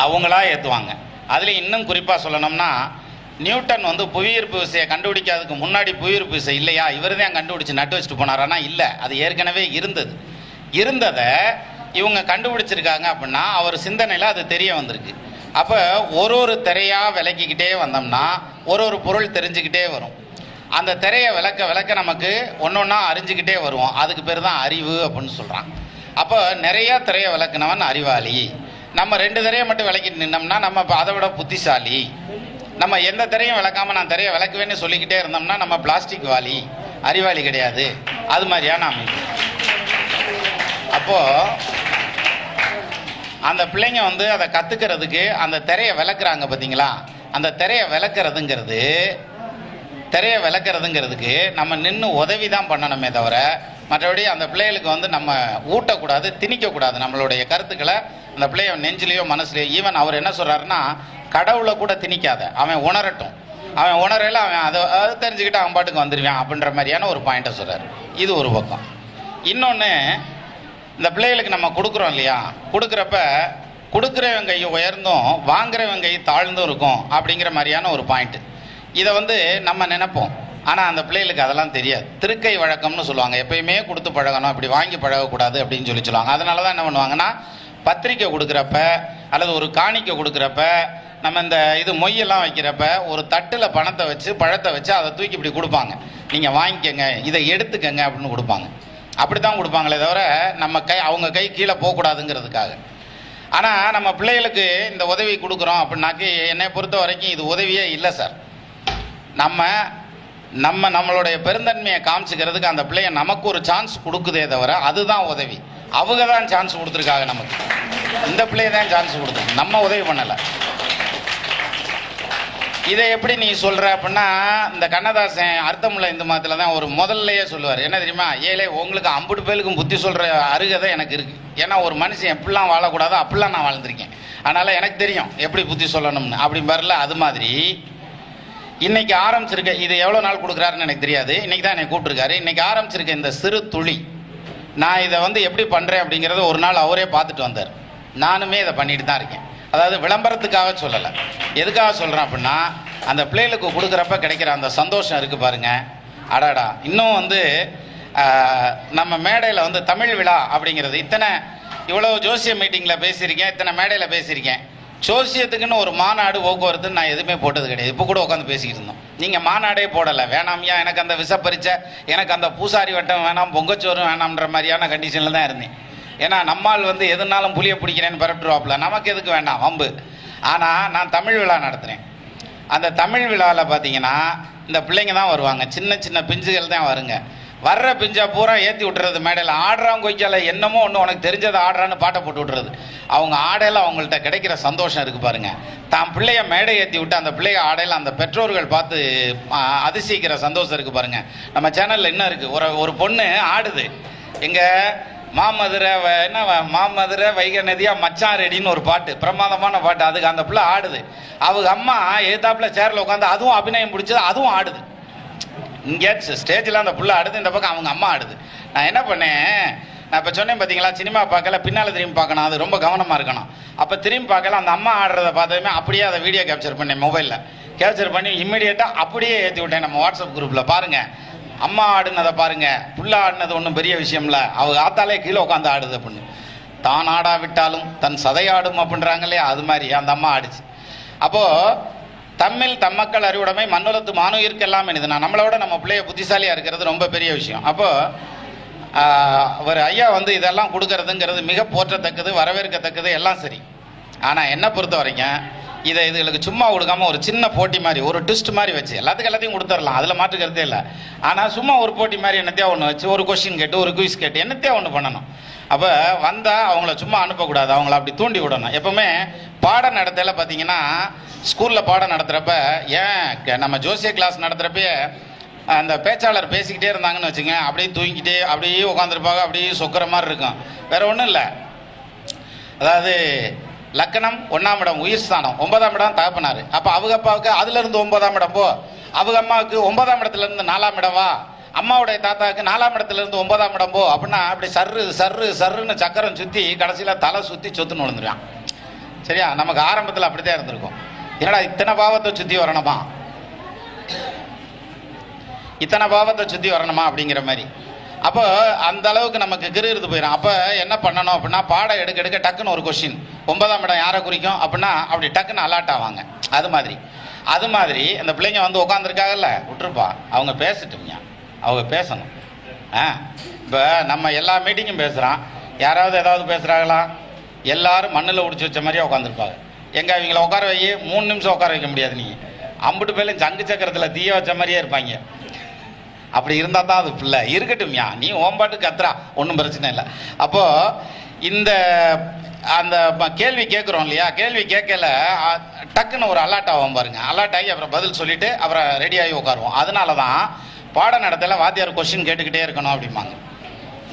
அவங்களா ஏற்றுவாங்க. அதில் இன்னும் குறிப்பாக சொல்லணும்னா, நியூட்டன் வந்து புவியீர்ப்பு விசையை கண்டுபிடிக்காததுக்கு முன்னாடி புவியீர்ப்பு விசை இல்லையா, இவர் தான் கண்டுபிடிச்சி நட்டு வச்சுட்டு போனாரானா இல்லை, அது ஏற்கனவே இருந்ததை இவங்க கண்டுபிடிச்சிருக்காங்க. அப்படின்னா அவர் சிந்தனையில் அது தெரிய வந்திருக்கு. அப்போ ஒரு திரையாக விளக்கிக்கிட்டே வந்தோம்னா ஒரு பொருள் தெரிஞ்சுக்கிட்டே வரும். அந்த திரையை விளக்க நமக்கு ஒன்றா அறிஞ்சிக்கிட்டே வருவோம். அதுக்கு பேர் தான் அறிவு அப்படின்னு சொல்கிறான். அப்போ நிறையா திரையை விளக்குனவன் அறிவாளி. நம்ம 2 திரையை மட்டும் விளக்கிட்டு நின்னோம்னா நம்ம அதை விட புத்திசாலி. நம்ம எந்த திரையும் விளக்காமல் நான் திரையை விளக்குவேன்னு சொல்லிக்கிட்டே இருந்தோம்னா நம்ம பிளாஸ்டிக் வாலி, அறிவாளி கிடையாது. அது மாதிரியான அமைப்பு. அப்போது அந்த பிள்ளைங்க வந்து அதை கற்றுக்கிறதுக்கு அந்த திரையை விளக்குறாங்க பார்த்தீங்களா? அந்த திரையை விளக்குறதுங்கிறதுக்கு நம்ம நின்று உதவி தான் பண்ணணுமே தவிர, மற்றபடி அந்த பிள்ளைகளுக்கு வந்து நம்ம ஊட்டக்கூடாது, திணிக்கக்கூடாது நம்மளுடைய கருத்துக்களை. அந்த பிள்ளைய நெஞ்சிலையோ மனசுலையோ, ஈவன் அவர் என்ன சொல்கிறாருன்னா, கடவுளை கூட திணிக்காத, அவன் உணரட்டும், அவன் உணரையில் அவன் அதை தெரிஞ்சுக்கிட்டு அவன் பாட்டுக்கு வந்துடுவான் அப்படின்ற மாதிரியான ஒரு பாயிண்ட்டை சொல்கிறார். இது ஒரு பக்கம். இன்னொன்று, இந்த பிள்ளைகளுக்கு நம்ம கொடுக்குறோம் இல்லையா, கொடுக்குறப்ப கொடுக்குறவங்க கை உயர்ந்தும் வாங்குறவங்க கை தாழ்ந்தும் இருக்கும் அப்படிங்கிற மாதிரியான ஒரு பாயிண்ட்டு. இதை வந்து நம்ம நினைப்போம், ஆனால் அந்த பிள்ளைகளுக்கு அதெல்லாம் தெரியாது. திருக்கை வழக்கம்னு சொல்லுவாங்க, எப்பயுமே கொடுத்து பழகணும், இப்படி வாங்கி பழகக்கூடாது அப்படின்னு சொல்லுவாங்க. அதனால தான் என்ன பண்ணுவாங்கன்னா, பத்திரிக்கை கொடுக்குறப்ப அல்லது ஒரு காணிக்கை கொடுக்குறப்ப, நம்ம இந்த இது மொய்யெல்லாம் வைக்கிறப்ப ஒரு தட்டில் பணத்தை வச்சு பழத்தை வச்சு அதை தூக்கி இப்படி கொடுப்பாங்க, நீங்கள் வாங்கிக்கங்க, இதை எடுத்துக்கங்க அப்படின்னு கொடுப்பாங்க. அப்படி தான் கொடுப்பாங்களே தவிர நம்ம அவங்க கை கீழே போகக்கூடாதுங்கிறதுக்காக. ஆனால் நம்ம பிள்ளைகளுக்கு இந்த உதவி கொடுக்குறோம் அப்படின்னாக்கி, என்னை பொறுத்த வரைக்கும் இது உதவியே இல்லை சார். நம்மளுடைய பெருந்தன்மையை காமிச்சிக்கிறதுக்கு அந்த பிள்ளைய நமக்கு ஒரு சான்ஸ் கொடுக்குதே தவிர அதுதான் உதவி. அவங்க தான் சான்ஸ் கொடுத்துருக்காங்க நமக்கு. இந்த பிள்ளைய தான் சான்ஸ் கொடுத்தோம், நம்ம உதவி பண்ணலை. இதை எப்படி நீ சொல்கிற அப்படின்னா, இந்த கண்ணதாசன் அர்த்தமுள்ள இந்து மதத்தில் தான் ஒரு முதல்லையே சொல்லுவார். என்ன தெரியுமா, ஏழை உங்களுக்கு 50 பேருக்கும் புத்தி சொல்கிற அருகதை எனக்கு இருக்குது. ஏன்னா ஒரு மனுஷன் எப்படிலாம் வாழக்கூடாதோ அப்படிலாம் நான் வாழ்ந்திருக்கேன். அதனால் எனக்கு தெரியும் எப்படி புத்தி சொல்லணும்னு. அப்படி வரல. அது மாதிரி இன்னைக்கு ஆரம்பிச்சிருக்க, இது எவ்வளோ நாள் கொடுக்குறாருன்னு எனக்கு தெரியாது, இன்னைக்கு தான் என்னை கூப்பிட்டுருக்காரு. இன்னைக்கு ஆரம்பிச்சிருக்க இந்த சிறு துளி, நான் இதை வந்து எப்படி பண்ணுறேன் அப்படிங்கிறத ஒரு நாள் அவரே பார்த்துட்டு வந்தார். நானுமே இதை பண்ணிட்டு தான் இருக்கேன். அதாவது விளம்பரத்துக்காக சொல்லலை, எதுக்காக சொல்கிறேன் அப்படின்னா, அந்த பிள்ளைகளுக்கு கொடுக்குறப்ப கிடைக்கிற அந்த சந்தோஷம் இருக்குது பாருங்க. அடாடா, இன்னும் வந்து நம்ம மேடையில் வந்து தமிழ் விழா அப்படிங்கிறது இவ்வளோ ஜோசிய மீட்டிங்கில் பேசியிருக்கேன், இத்தனை மேடையில் பேசியிருக்கேன். ஜோசியத்துக்குன்னு ஒரு மாநாடு போக்குவரத்து நான் எதுவுமே போட்டது கிடையாது. இப்போ கூட உட்காந்து பேசிக்கிட்டு இருந்தோம். நீங்கள் மாநாடே போடலை, வேணாமியா, எனக்கு அந்த விசப்பரிச்சை, எனக்கு அந்த பூசாரி வட்டம் வேணாம், பொங்கச்சோறும் வேணாம்ன்ற மாதிரியான கண்டிஷனில் தான் இருந்தேன். ஏன்னா நம்மால் வந்து எதுனாலும் புளிய பிடிக்கிறேன்னு பரப்பிட்டுருவாப்புல, நமக்கு எதுக்கு வேண்டாம் வம்பு. ஆனால் நான் தமிழ் விழா நடத்துகிறேன். அந்த தமிழ் விழாவில் பார்த்தீங்கன்னா இந்த பிள்ளைங்க தான் வருவாங்க, சின்ன சின்ன பிஞ்சுகள் தான் வருங்க. வர்ற பிஞ்சா பூரா ஏற்றி விட்டுறது மேடையில். ஆடுறான் கொய்க்கால என்னமோ ஒன்று உனக்கு தெரிஞ்சதை ஆடுறான்னு பாட்டை போட்டு விட்டுறது. அவங்க ஆடையில் அவங்கள்ட்ட கிடைக்கிற சந்தோஷம் இருக்குது பாருங்க. தான் பிள்ளைய மேடை ஏற்றி விட்டு அந்த பிள்ளைய ஆடையில் அந்த பெற்றோர்கள் பார்த்து அதிசயிக்கிற சந்தோஷம் இருக்குது பாருங்க. நம்ம சேனலில் என்ன இருக்குது, ஒரு பொண்ணு ஆடுது. எங்கள் மாமதுரை என்ன மாமதுரை வைகை நதியா மச்சான் ரெடின்னு ஒரு பாட்டு, பிரமாதமான பாட்டு. அதுக்கு அந்த பிள்ளை ஆடுது. அவங்க அம்மா எதிர்த்தாப்புல சேரில் உட்காந்து அதுவும் அபிநயம் பிடிச்சது, அதுவும் ஆடுது. இங்கே ஸ்டேஜில் அந்த பிள்ளை ஆடுது, இந்த பக்கம் அவங்க அம்மா ஆடுது. நான் என்ன பண்ணேன், நான் இப்போ சொன்னேன் பார்த்தீங்களா, சினிமா பார்க்கல, பின்னால் திரும்பி பார்க்கணும், அது ரொம்ப கவனமாக இருக்கணும். அப்போ திரும்பி பார்க்கல, அந்த அம்மா ஆடுறதை பார்த்ததுமே அப்படியே அதை வீடியோ கேப்சர் பண்ணேன், மொபைலில் கேப்சர் பண்ணி இம்மிடியேட்டாக அப்படியே ஏற்றி விட்டேன் நம்ம வாட்ஸ்அப் குரூப்பில். பாருங்கள், அம்மா ஆடுனதை பாருங்கள், புள்ள ஆடினது ஒன்றும் பெரிய விஷயம்ல, அவங்க ஆத்தாலே கீழே உட்காந்து ஆடுது அப்படின்னு. தான் ஆடாவிட்டாலும் தன் சதையாடும் அப்படின்றாங்க இல்லையா, அது மாதிரி அந்த அம்மா ஆடிச்சு. அப்போது தம்மில் தம்மக்கள் அறிவுடைமை மண்ணுலத்து மானுயிர்க்கெல்லாம் இது. நான் நம்மளோட நம்ம பிள்ளைய புத்திசாலியாக இருக்கிறது ரொம்ப பெரிய விஷயம். அப்போது ஒரு ஐயா வந்து இதெல்லாம் கொடுக்கறதுங்கிறது மிக போற்றத்தக்கது, வரவேற்கத்தக்கது, எல்லாம் சரி. ஆனால் என்னை பொறுத்த வரைக்கும் இதுகளுக்கு சும்மா கொடுக்காம ஒரு சின்ன போட்டி மாதிரி, ஒரு ட்விஸ்ட் மாதிரி வச்சு எல்லாத்தையும் கொடுத்துடலாம், அதில் மாற்றுக்கிறதே இல்லை. ஆனால் சும்மா ஒரு போட்டி மாதிரி என்னத்தையா ஒன்று வச்சு ஒரு கொஸ்டின் கேட்டு ஒரு குயிஸ் கேட்டு என்னத்தையா ஒன்று பண்ணணும். அப்போ வந்தால் அவங்கள சும்மா அனுப்பக்கூடாது, அவங்கள அப்படி தூண்டி விடணும். எப்போவுமே பாடம் நடத்தல பார்த்தீங்கன்னா, ஸ்கூலில் பாடம் நடத்துகிறப்ப, ஏன் நம்ம ஜோசிய கிளாஸ் நடத்துகிறப்ப அந்த பேச்சாளர் பேசிக்கிட்டே இருந்தாங்கன்னு வச்சுங்க, அப்படியே தூங்கிக்கிட்டே அப்படியே உட்காந்துருப்பாங்க, அப்படியே சொக்கிற மாதிரி இருக்கும். வேறு ஒன்றும் இல்லை. அதாவது லக்கணம் 1ஆம் இடம் உயிர் ஸ்தானம், 9ஆம் இடம் தகப்பனார். அப்போ அவங்க அப்பாவுக்கு அதுலேருந்து 9ஆம் இடம் போ, அவங்க அம்மாவுக்கு 9ஆம் இடத்துலேருந்து 4ஆம் இடம் வா, அம்மாவுடைய தாத்தாவுக்கு 4ஆம் இடத்துலேருந்து 9ஆம் இடம் போ. அப்படின்னா அப்படி சர்ருன்னு சக்கரம் சுற்றி கடைசியில் தலை சுற்றி சொத்துன்னு விழுந்துருவான். சரியா? நமக்கு ஆரம்பத்தில் அப்படித்தான் இருந்திருக்கும். என்னடா இத்தனை பாவத்தை சுற்றி வரணுமா, இத்தனை பாவத்தை சுற்றி வரணுமா அப்படிங்கிற மாதிரி. அப்போ அந்த அளவுக்கு நமக்கு கிருது போயிடும். அப்போ என்ன பண்ணணும் அப்படின்னா, பாடம் எடுக்க டக்குன்னு ஒரு கொஸ்டின், 9ஆம் இடம் யாரை குறிக்கும் அப்படின்னா அப்படி டக்குன்னு அலாட் ஆவாங்க. அது மாதிரி அந்த பிள்ளைங்க வந்து உட்காந்துருக்காங்கல்ல, விட்டுருப்பா, அவங்க பேசட்டுங்க, அவங்க பேசணும். இப்போ நம்ம எல்லா மீட்டிங்கும் பேசுகிறான், யாராவது ஏதாவது பேசுகிறாங்களா? எல்லாரும் மண்ணில் உடிச்சு வச்ச மாதிரியே உட்காந்துருப்பாங்க. எங்கே அவங்கள உட்கார வை, 3 நிமிஷம் உட்கார வைக்க முடியாது. நீங்கள் அம்புட்டு பேர்லையும் சங்கு சக்கரத்தில் தீய வச்ச மாதிரியே இருப்பாங்க. அப்படி இருந்தால் தான் அது பிள்ளை இருக்கட்டும்யா, நீ ஓம்பாட்டு கத்துறா, ஒன்றும் பிரச்சனை இல்லை. அப்போது இந்த அந்த கேள்வி கேட்குறோம் இல்லையா, கேள்வி கேட்கல டக்குன்னு ஒரு அலர்ட் ஆகும் பாருங்க. அலர்ட் ஆகி அப்புறம் பதில் சொல்லிவிட்டு அப்புறம் ரெடியாகி உட்காருவோம். அதனால தான் பாடம் நடத்தல வாத்தியார் கொஸ்டின் கேட்டுக்கிட்டே இருக்கணும் அப்படிம்பாங்க.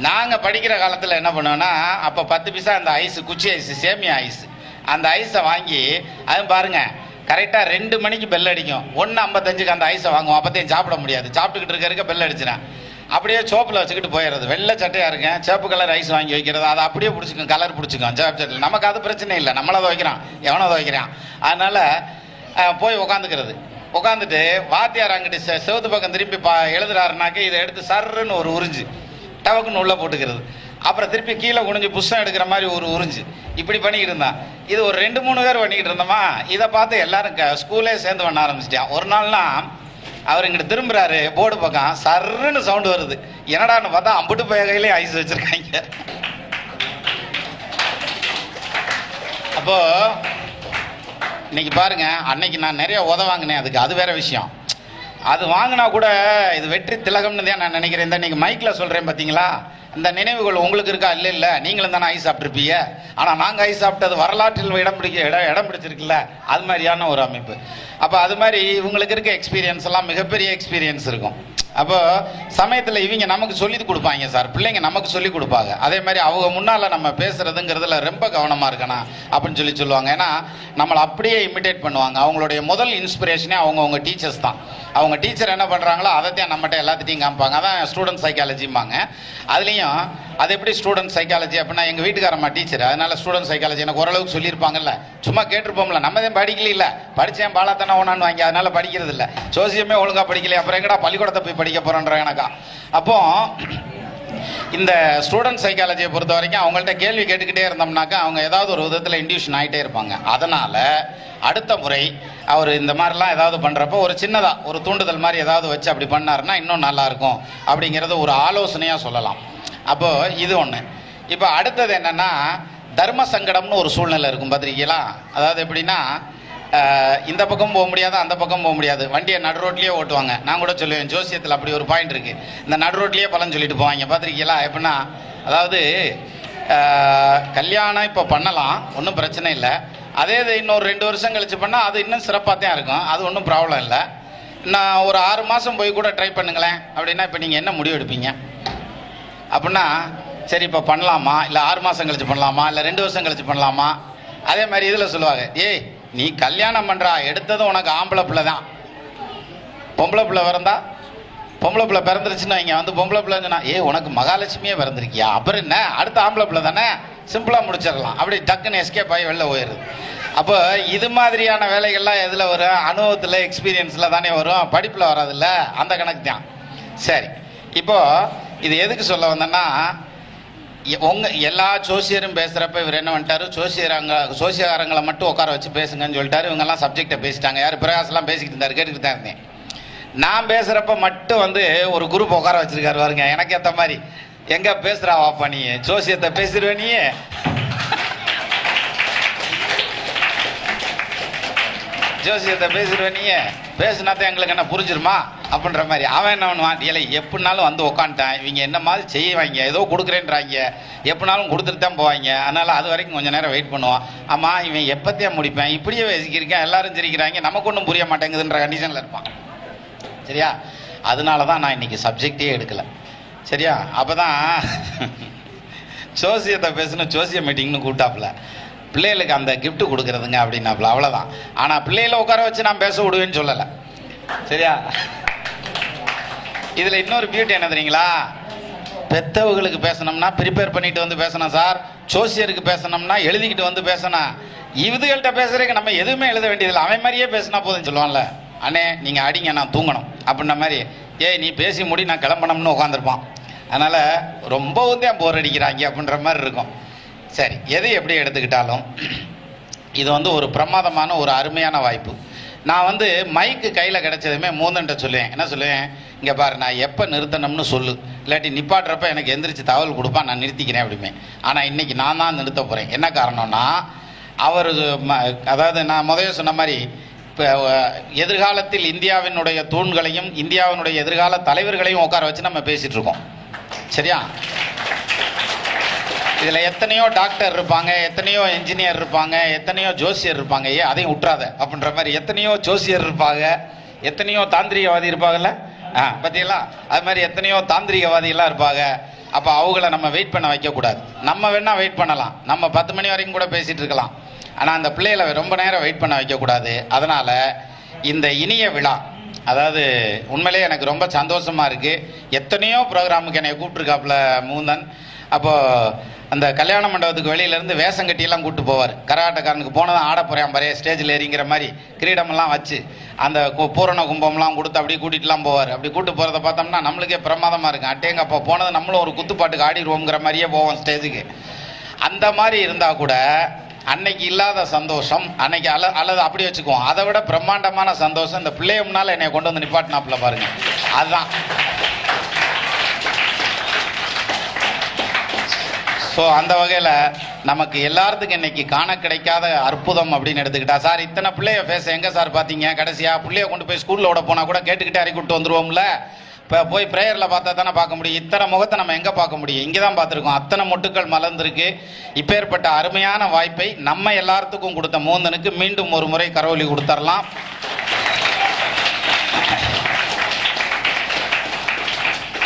நாங்கள் படிக்கிற காலத்தில் என்ன பண்ணுவோன்னா, அப்போ 10 பைசா அந்த ஐஸு, குச்சி ஐஸு, சேமியா ஐஸு, அந்த ஐஸை வாங்கி, அதுவும் பாருங்கள் கரெக்டாக 2 மணிக்கு பெல் அடிக்கும், 1:55க்கு அந்த ஐஸை வாங்குவோம். அப்போத்தையும் சாப்பிட முடியாது, சாப்பிட்டுக்கிட்டு இருக்க பெல் அடிச்சிடேன். அப்படியே சோப்பில் வச்சுக்கிட்டு போயிடுறது. வெள்ளை சட்டையாக இருக்கேன், சேப்பு கலர் ஐஸ் வாங்கி வைக்கிறது, அதை அப்படியே பிடிச்சிக்கும், கலர் பிடிச்சிக்கும் சேப்பு சட்டையில். நமக்கு அது பிரச்சனை இல்லை, நம்மளை துவைக்கிறான், எவனோ துவைக்கிறான். அதனால் போய் உட்காந்துட்டு வாத்தியார் அங்கிட்டு செவத்து பக்கம் திருப்பி எழுதுறாருனாக்க இதை எடுத்து சர்ன்னு ஒரு உறிஞ்சு டவக்குன்னு உள்ளே போட்டுக்கிறது. அப்புறம் திருப்பி கீழே குனிஞ்சு புஷ்டம் எடுக்கிற மாதிரி ஒரு உறிஞ்சு, இப்படி பண்ணிக்கிட்டு இருந்தான். இது ஒரு 2-3 பேர் பண்ணிக்கிட்டு இருந்தோமா, இதை பார்த்து எல்லாரும் ஸ்கூலே சேர்ந்து பண்ண ஆரம்பிச்சிட்டான். ஒரு நாள்னா அவர் இங்கிட்டு திரும்புறாரு, போர்டு பக்கம் சர்ன்னு சவுண்டு வருது. என்னடான்னு பார்த்தா அம்புட்டு போய் கையிலே ஐஸ் வச்சிருக்காங்க. அப்போ இன்னைக்கு பாருங்க, அன்னைக்கு நான் நிறைய வாங்கினேன், அது வேற விஷயம். அது வாங்கினா கூட இது வெற்றி திலகம்னு தான் நான் நினைக்கிறேன். இந்த இன்னைக்கு மைக்கில் சொல்கிறேன் பார்த்தீங்களா, இந்த நினைவுகள் உங்களுக்கு இருக்கா? இல்லை, நீங்களும் தானே ஐஸ் சாப்பிட்ருப்பீங்க. ஆனால் நாங்கள் ஐஸ் சாப்பிட்டது வரலாற்றில் இடம் பிடிச்சிருக்குல்ல, அது மாதிரியான ஒரு அமைப்பு. அப்போ அது மாதிரி இவங்களுக்கு இருக்க எக்ஸ்பீரியன்ஸ் எல்லாம் மிகப்பெரிய எக்ஸ்பீரியன்ஸ் இருக்கும். அப்போ சமயத்தில் இவங்க நமக்கு சொல்லி கொடுப்பாங்க சார், பிள்ளைங்க நமக்கு சொல்லி கொடுப்பாங்க. அதே மாதிரி அவங்க முன்னால் நம்ம பேசுறதுங்கிறதுல ரொம்ப கவனமாக இருக்கணும் அப்படின்னு சொல்லுவாங்க. ஏன்னா நம்மளை அப்படியே இமிட்டேட் பண்ணுவாங்க. அவங்களுடைய முதல் இன்ஸ்பிரேஷனே அவங்க டீச்சர்ஸ் தான். அவங்க டீச்சர் என்ன பண்ணுறாங்களோ அதைத்தான் நம்மகிட்ட எல்லாத்திட்டையும் காமிப்பாங்க. அதான் ஸ்டூடெண்ட் சைக்காலஜிம்பாங்க. அதுலேயும் அது எப்படி ஸ்டூடெண்ட் சைக்காலஜி அப்படின்னா, எங்கள் வீட்டுக்காரம்மா டீச்சர், அதனால ஸ்டூடெண்ட் சைக்காலஜி எனக்கு ஓரளவுக்கு சொல்லியிருப்பாங்கல்ல. சும்மா கேட்டிருப்போம்ல, நம்ம தான் படிக்கல, படித்தேன் பாலாத்தானே ஒன்றான்னு வாங்கி, அதனால படிக்கிறது இல்லை. ஜோசியமே ஒழுங்காக படிக்கல, அப்புறம் எங்கடா பள்ளிக்கூடத்தை போய் படிக்க போகிறோன்ற எனக்கா. அப்போ இந்த ஸ்டூடெண்ட் சைக்காலஜியை பொறுத்த வரைக்கும் அவங்கள்ட்ட கேள்வி கேட்டுக்கிட்டே இருந்தோம்னாக்கா அவங்க ஏதாவது ஒரு விதத்தில் இன்டியூஷன் ஆகிட்டே இருப்பாங்க. அதனால் அடுத்த முறை அவர் இந்த மாதிரிலாம் ஏதாவது பண்ணுறப்போ ஒரு சின்னதாக ஒரு தூண்டுதல் மாதிரி ஏதாவது வச்சு அப்படி பண்ணாருன்னா இன்னும் நல்லாயிருக்கும் அப்படிங்கிறத ஒரு ஆலோசனையாக சொல்லலாம். அப்போது இது ஒன்று. இப்போ அடுத்தது என்னென்னா, தர்ம சங்கடம்னு ஒரு சூழ்நிலை இருக்கும் பார்த்துருக்கீங்களா? அதாவது எப்படின்னா, இந்த பக்கம் போக முடியாது, அந்த பக்கம் போக முடியாது, வண்டியை நடு ரோட்லேயே ஓட்டுவாங்க. நான் கூட சொல்லுவேன், ஜோசியத்தில் அப்படி ஒரு பாயிண்ட் இருக்குது, இந்த நடு ரோட்லேயே பலன் சொல்லிட்டு போவாங்க பார்த்துருக்கீங்களா? எப்படின்னா, அதாவது கல்யாணம் இப்போ பண்ணலாம், ஒன்றும் பிரச்சனை இல்லை, அதே இது இன்னொரு 2 வருஷம் கழிச்சு பண்ணால் அது இன்னும் சிறப்பாக தான் இருக்கும், அது ஒன்றும் ப்ராப்ளம் இல்லை. நான் ஒரு 6 மாதம் போய் கூட ட்ரை பண்ணுங்களேன் அப்படின்னா இப்போ நீங்கள் என்ன முடிவு எடுப்பீங்க? அப்படின்னா சரி இப்போ பண்ணலாமா, இல்லை 6 மாதம் கழிச்சு பண்ணலாமா, இல்லை 2 வருஷம் கழிச்சு பண்ணலாமா? அதே மாதிரி இதில் சொல்லுவாங்க, ஏய் நீ கல்யாணம் பண்ணுறா, எடுத்ததும் உனக்கு ஆம்பளை பிள்ளை தான், பொம்பளை பிள்ளை பிறந்தா, பொம்பளை பிள்ளை பிறந்துருச்சுன்னா இங்கே வந்து பொம்பளை பிள்ளைன்னா, உனக்கு மகாலட்சுமியே பிறந்திருக்கியா, அப்புறம் என்ன அடுத்த ஆம்பளை பிள்ளை தானே, சிம்பிளாக முடிச்சிடலாம், அப்படி டக்குன்னு எஸ்கேப் ஆகி வெளில போயிடுது. அப்போ இது மாதிரியான வேலைகள்லாம் எதில் வரும்? அனுபவத்தில், எக்ஸ்பீரியன்ஸில் தானே வரும், படிப்பில் வராதில்ல, அந்த கணக்கு தான். சரி, இப்போது இது எதுக்கு சொல்ல வந்தேன்னா, எல்லா ஜோசியரும் பேசுகிறப்ப இவர் என்ன பண்ணிட்டாரு, ஜோசியக்காரங்களை மட்டும் உட்கார வச்சு பேசுங்கன்னு சொல்லிட்டாரு. இவங்கெல்லாம் சப்ஜெக்டை பேசிட்டாங்க. யார் பிரகாஷ்லாம் பேசிக்கிட்டு இருந்தார், கேட்டுக்கிட்டு தான் இருந்தேன். நான் பேசுகிறப்ப மட்டும் வந்து ஒரு குரூப் உட்கார வச்சிருக்காரு பாருங்க, எனக்கு ஏற்ற மாதிரி. எங்கே பேசுகிறா வாப்பா நீ, ஜோசியத்தை பேசிடுவே நீ, ஜோசியத்தை பேசிடுவே நீ, பேசுனாத்தான் எங்களுக்கு என்ன புரிஞ்சிருமா அப்படின்ற மாதிரி. அவன் என்ன பண்ணுவான், இல்லை எப்படினாலும் வந்து உக்காந்துட்டான், இவங்க என்ன மாதிரி செய்வாங்க, ஏதோ கொடுக்குறேன்றாங்க, எப்படினாலும் கொடுத்துட்டு தான் போவாங்க, அதனால் அது வரைக்கும் கொஞ்சம் நேரம் வெயிட் பண்ணுவான். ஆமாம் இவன் எப்போத்தையும் முடிப்பேன், இப்படியே பேசிக்கிருக்கேன், எல்லாரும் சிரிக்கிறாங்க, நமக்கு ஒன்றும் புரிய மாட்டேங்குதுன்ற கண்டிஷனில் இருப்பான். சரியா? அதனால தான் நான் இன்னைக்கு சப்ஜெக்டே எடுக்கலை. சரியா? அப்போ தான் ஜோசியத்தை பேசணும், ஜோசிய மீட்டிங்னு கூப்பிட்டாப்புல, பிள்ளைகளுக்கு அந்த கிஃப்ட் கொடுக்குறதுங்க அப்படின்னாப்புல, அவ்வளோதான். ஆனால் பிள்ளைகளை உட்கார வச்சு நான் பேச விடுவேன்னு சொல்லலை. சரியா? இதில் இன்னொரு பியூட்டி என்ன தெரியுங்களா, பெத்தவங்களுக்கு பேசணும்னா ப்ரிப்பேர் பண்ணிட்டு வந்து பேசணும் சார், ஜோசியருக்கு பேசணும்னா எழுதிக்கிட்டு வந்து பேசணும். இதுகள்கிட்ட பேசுறதுக்கு நம்ம எதுவுமே எழுத வேண்டியதில்லை, அவன் மாதிரியே பேசினா போதுன்னு சொல்லுவான்ல, அண்ணே நீங்கள் அடிங்க நான் தூங்கணும் அப்படின்ற மாதிரி, நீ பேசி முடி நான் கிளம்பணும்னு உட்காந்துருப்பான். அதனால் ரொம்பவும் தான் போர் அடிக்கிறாங்க அப்படின்ற மாதிரி இருக்கும். சரி, எது எப்படி எடுத்துக்கிட்டாலும் இது வந்து ஒரு பிரமாதமான ஒரு அருமையான வாய்ப்பு. நான் வந்து மைக்கு கையில் கிடைச்சதுமே மூந்தன்ட்ட சொல்லுவேன், என்ன சொல்லுவேன், இங்கே பாரு நான் எப்போ நிறுத்தணும்னு சொல்லு, இல்லாட்டி நிப்பாட்டுறப்ப எனக்கு எந்திரிச்சு தகவல் கொடுப்பான், நான் நிறுத்திக்கிறேன் அப்படிமே. ஆனால் இன்றைக்கி நான் தான் நிறுத்த போகிறேன். என்ன காரணம்னா, அவர் அதாவது நான் முதல்ல சொன்ன மாதிரி, இப்போ எதிர்காலத்தில் இந்தியாவினுடைய தூண்களையும் இந்தியாவினுடைய எதிர்கால தலைவர்களையும் உட்கார வச்சு நம்ம பேசிகிட்டு இருக்கோம். சரியா? இதில் எத்தனையோ டாக்டர் இருப்பாங்க, எத்தனையோ என்ஜினியர் இருப்பாங்க, எத்தனையோ ஜோசியர் இருப்பாங்க, அதையும் விட்டுறாத அப்படின்ற மாதிரி, எத்தனையோ ஜோசியர் இருப்பாங்க, எத்தனையோ தாந்திரிகவாதி இருப்பாங்கல்ல, பார்த்தீங்களா? அது மாதிரி எத்தனையோ தாந்திரிகவாதிகள்லாம் இருப்பாங்க. அப்போ அவங்கள நம்ம வெயிட் பண்ண வைக்கக்கூடாது. நம்ம வேணால் வெயிட் பண்ணலாம், நம்ம 10 மணி வரைக்கும் கூட பேசிகிட்டு இருக்கலாம். ஆனால் அந்த பிள்ளைகளை ரொம்ப நேரம் வெயிட் பண்ண வைக்கக்கூடாது. அதனால் இந்த இனிய விழா, அதாவது உண்மையிலேயே எனக்கு ரொம்ப சந்தோஷமாக இருக்குது. எத்தனையோ ப்ரோக்ராமுக்கு என்னை கூப்பிட்ருக்காப்புல மூந்தன். அப்போது அந்த கல்யாண மண்டபத்துக்கு வெளியிலேருந்து வேஷம் கட்டியெல்லாம் கூப்பிட்டு போவார். கரகாட்டக்காரனுக்கு போனதான் ஆட போகிறேன் பாரு, ஸ்டேஜில் ஏறிங்கிற மாதிரி கிரீடமெல்லாம் வச்சு அந்த பூரண கும்பம்லாம் கொடுத்து அப்படி கூட்டிகிட்டுலாம் போவார். அப்படி கூப்பிட்டு போகிறத பார்த்தோம்னா நம்மளுக்கே பிரமாதமாக இருக்கும். அட்டேங்க அப்போ போனது நம்மளும் ஒரு குத்துப்பாட்டுக்கு ஆடிடுவோங்கிற மாதிரியே போவோம் ஸ்டேஜுக்கு. அந்த மாதிரி இருந்தால் கூட அன்னைக்கு இல்லாத சந்தோஷம் அன்னைக்கு அல்லது அப்படி வச்சுக்குவோம், அதை விட பிரம்மாண்டமான சந்தோஷம் இந்த பிள்ளைய முன்னால் என்னை கொண்டு வந்து நிப்பாட்டினாப்புல பாருங்க. அதுதான். ஸோ அந்த வகையில் நமக்கு எல்லாத்துக்கும் இன்னைக்கு காண கிடைக்காத அற்புதம் அப்படின்னு எடுத்துக்கிட்டா, சார் இத்தனை பிள்ளைய பேச எங்கே சார் பார்த்தீங்க, கடைசியாக பிள்ளைய கொண்டு போய் ஸ்கூலில் விட போனால் கூட கேட்டுக்கிட்டே அறிக்கை விட்டு வந்துடுவோம்ல. இப்போ போய் ப்ரேயரில் பார்த்தா தானே பார்க்க முடியும், இத்தனை முகத்தை நம்ம எங்கே பார்க்க முடியும், இங்கே தான் பார்த்துருக்கோம். அத்தனை மொட்டுக்கள் மலர்ந்துருக்கு. இப்பேற்பட்ட அருமையான வாய்ப்பை நம்ம எல்லாத்துக்கும் கொடுத்த மூந்தனுக்கு மீண்டும் ஒரு முறை கரவொலி கொடுத்துடலாம்.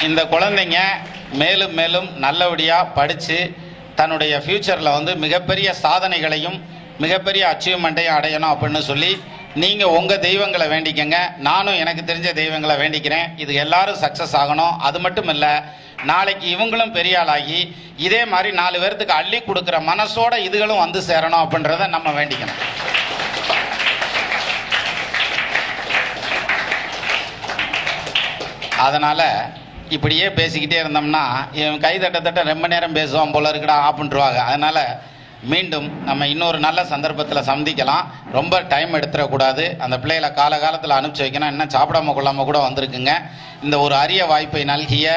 இந்த குழந்தைங்க மேலும் மேலும் நல்லபடியாக படித்து தன்னுடைய ஃப்யூச்சரில் வந்து மிகப்பெரிய சாதனைகளையும் மிகப்பெரிய அச்சீவ்மெண்ட்டையும் அடையணும் அப்படின்னு சொல்லி நீங்கள் உங்கள் தெய்வங்களை வேண்டிக்கங்க. நானும் எனக்கு தெரிஞ்ச தெய்வங்களை வேண்டிக்கிறேன். இது எல்லாரும் சக்ஸஸ் ஆகணும். அது மட்டும் இல்லை, நாளைக்கு இவங்களும் பெரிய ஆளாகி இதே மாதிரி 4 பேர்த்துக்கு அள்ளி கொடுக்குற மனசோட இதுகளும் வந்து சேரணும் அப்படின்றத நம்ம வேண்டிக்கணும். அதனால் இப்படியே பேசிக்கிட்டே இருந்தோம்னா இவன் கை தட்ட ரொம்ப நேரம் பேசுவான் போல இருக்குடா அப்படின்ட்டுருவாங்க. அதனால் மீண்டும் நம்ம இன்னொரு நல்ல சந்தர்ப்பத்தில் சந்திக்கலாம். ரொம்ப டைம் எடுத்துடக்கூடாது. அந்த பிள்ளைகளை காலகாலத்தில் அனுப்பிச்சி வைக்கணும். இன்னும் சாப்பிடாம கொள்ளாமல் கூட வந்திருக்குங்க. இந்த ஒரு அரிய வாய்ப்பை நல்கிய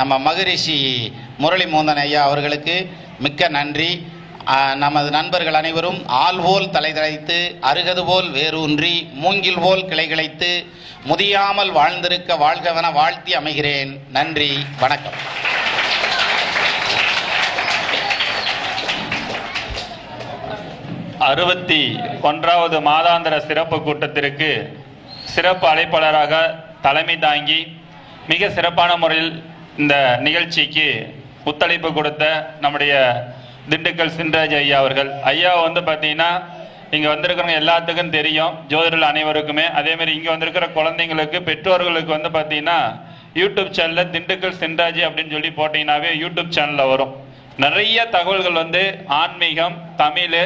நம்ம மகரிஷி முரளி மோகன் ஐயா அவர்களுக்கு மிக்க நன்றி. நமது நண்பர்கள் அனைவரும் ஆள் போல் தலை தழைத்து அருகது போல் வேரூன்றி மூங்கில் போல் கிளை கிளைத்து முதியாமல் வாழ்ந்திருக்க வாழ்கவென வாழ்த்தி அமைகிறேன். நன்றி, வணக்கம். அறுபத்தி 1வது மாதாந்திர சிறப்பு கூட்டத்திற்கு சிறப்பு அழைப்பாளராக தலைமை தாங்கி மிக சிறப்பான முறையில் இந்த நிகழ்ச்சிக்கு ஒத்துழைப்பு கொடுத்த நம்முடைய திண்டுக்கல் சின்ராஜ் ஐயா அவர்கள். ஐயா வந்து பார்த்தீங்கன்னா இங்கே வந்திருக்கிறவங்க எல்லாத்துக்கும் தெரியும், ஜோதிடர்கள் அனைவருக்குமே. அதேமாதிரி இங்கே வந்திருக்கிற குழந்தைங்களுக்கு பெற்றோர்களுக்கு வந்து பார்த்தீங்கன்னா யூடியூப் சேனலில் திண்டுக்கல் சின்ராஜ் அப்படின்னு சொல்லி போட்டிங்கன்னாவே யூடியூப் சேனலில் வரும். நிறைய தகவல்கள் வந்து ஆன்மீகம், தமிழ்,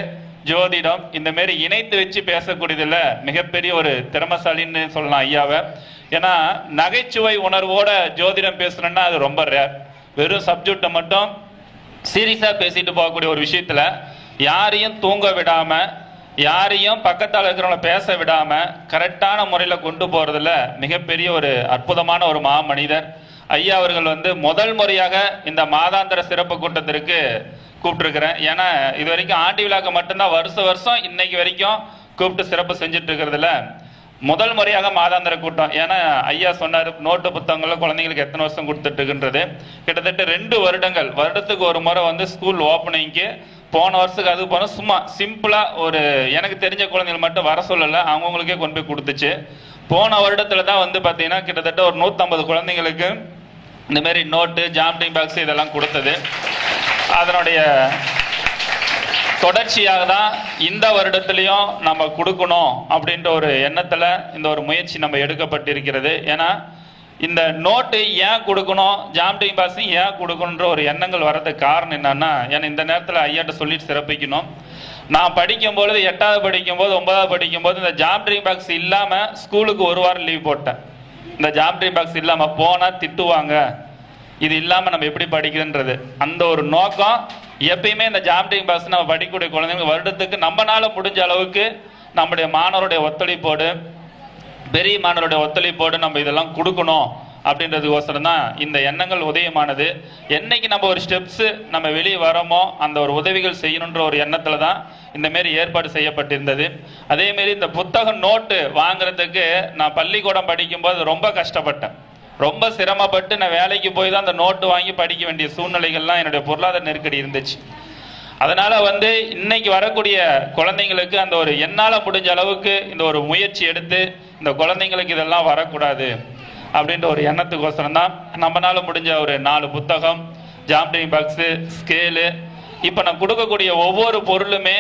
ஜோதிடம் இந்த மாரி இணைத்து வச்சு பேசக்கூடியதில் மிகப்பெரிய ஒரு திறமசாலின்னு சொல்லலாம் ஐயாவை. ஏன்னா நகைச்சுவை உணர்வோட ஜோதிடம் பேசுறேன்னா அது ரொம்ப ரேர். வெறும் சப்ஜெக்டை மட்டும் சீரியஸாக பேசிட்டு போகக்கூடிய ஒரு விஷயத்துல யாரையும் தூங்க விடாம, யாரையும் பக்கத்தால் இருக்கிறவங்கள பேச விடாம கரெக்டான முறையில் கொண்டு போறதுல மிகப்பெரிய ஒரு அற்புதமான ஒரு மனிதர் ஐயா அவர்கள் வந்து முதல் முறையாக இந்த மாதாந்திர சிறப்பு கூட்டத்திற்கு கூப்பிட்டுருக்கிறேன். ஏன்னா இது வரைக்கும் ஆண்டி விழாக்கு மட்டும்தான் வருஷம் இன்னைக்கு வரைக்கும் கூப்பிட்டு சிறப்பு செஞ்சுட்டு இருக்கிறதுல முதல் முறையாக மாதாந்திர கூட்டம். ஏன்னா ஐயா சொன்னார், நோட்டு புத்தகங்கள் குழந்தைங்களுக்கு எத்தனை வருஷம் கொடுத்துட்டு இருக்குன்றது. கிட்டத்தட்ட 2 வருடங்கள், வருடத்துக்கு ஒரு முறை வந்து ஸ்கூல் ஓப்பனிங்க்கு போன வருஷத்துக்கு அது போன சும்மா சிம்பிளா ஒரு எனக்கு தெரிஞ்ச குழந்தைகள் மட்டும் வர சொல்லலை, அவங்கவுங்களுக்கே கொண்டு போய் கொடுத்துச்சு. போன வருடத்துல தான் வந்து பார்த்தீங்கன்னா கிட்டத்தட்ட ஒரு 150 குழந்தைங்களுக்கு இந்த மாதிரி நோட்டு, ஜாமெட்ரி பாக்ஸ் இதெல்லாம் கொடுத்தது. அதனுடைய தொடர்ச்சியாக தான் இந்த வருடத்திலையும் நம்ம கொடுக்கணும் அப்படின்ற ஒரு எண்ணத்தில் இந்த ஒரு முயற்சி நம்ம எடுக்கப்பட்டிருக்கிறது. ஏன்னா இந்த நோட்டு ஏன் கொடுக்கணும், ஜாமெட்ரி பாக்ஸ் ஏன் கொடுக்கணுன்ற ஒரு எண்ணங்கள் வர்றதுக்கு காரணம் என்னன்னா, ஏன்னா இந்த நேரத்தில் ஐயாட்ட சொல்லிட்டு சிறப்பிக்கணும். நான் படிக்கும்பொழுது 8வது படிக்கும்போது 9வது படிக்கும்போது இந்த ஜாமெட்ரி பாக்ஸ் இல்லாமல் ஸ்கூலுக்கு 1 வாரம் லீவ் போட்டேன். இந்த ஜாமெட்ரி பாக்ஸ் இல்லாமல் போனால் திட்டுவாங்க, இது இல்லாமல் நம்ம எப்படி படிக்கிறதுன்றது அந்த ஒரு நோக்கம். எப்பயுமே இந்த ஜாமெட்ரி பாக்ஸ் நம்ம படிக்கக்கூடிய குழந்தைங்க வருடத்துக்கு நம்மளால முடிஞ்ச அளவுக்கு நம்முடைய மாணவருடைய ஒத்துழைப்போடு, பெரிய மாணவருடைய ஒத்துழைப்போடு நம்ம இதெல்லாம் கொடுக்கணும் அப்படின்றதுக்கோசரம் தான் இந்த எண்ணங்கள் உதயமானது. என்னைக்கு நம்ம ஒரு ஸ்டெப்ஸ் நம்ம வெளியே வரோமோ அந்த ஒரு உதவிகள் செய்யணுன்ற ஒரு எண்ணத்துல தான் இந்த மாரி ஏற்பாடு செய்யப்பட்டிருந்தது. அதே மாரி இந்த புத்தகம் நோட்டு வாங்குறதுக்கு நான் பள்ளிக்கூடம் படிக்கும்போது ரொம்ப கஷ்டப்பட்டேன். ரொம்ப சிரமப்பட்டு நான் வேலைக்கு போய் தான் அந்த நோட்டு வாங்கி படிக்க வேண்டிய சூழ்நிலைகள்லாம் என்னுடைய பொருளாதார நெருக்கடி இருந்துச்சு. அதனால வந்து இன்னைக்கு வரக்கூடிய குழந்தைங்களுக்கு அந்த ஒரு என்னால் முடிஞ்ச அளவுக்கு இந்த ஒரு முயற்சி எடுத்து இந்த குழந்தைங்களுக்கு இதெல்லாம் வரக்கூடாது அப்படின்ற ஒரு எண்ணத்துக்கோசரம் தான் நம்மளால முடிஞ்ச ஒரு 4 புத்தகம், ஜாமெட்ரி பாக்ஸு, ஸ்கேலு, இப்போ நான் கொடுக்கக்கூடிய ஒவ்வொரு பொருளுமே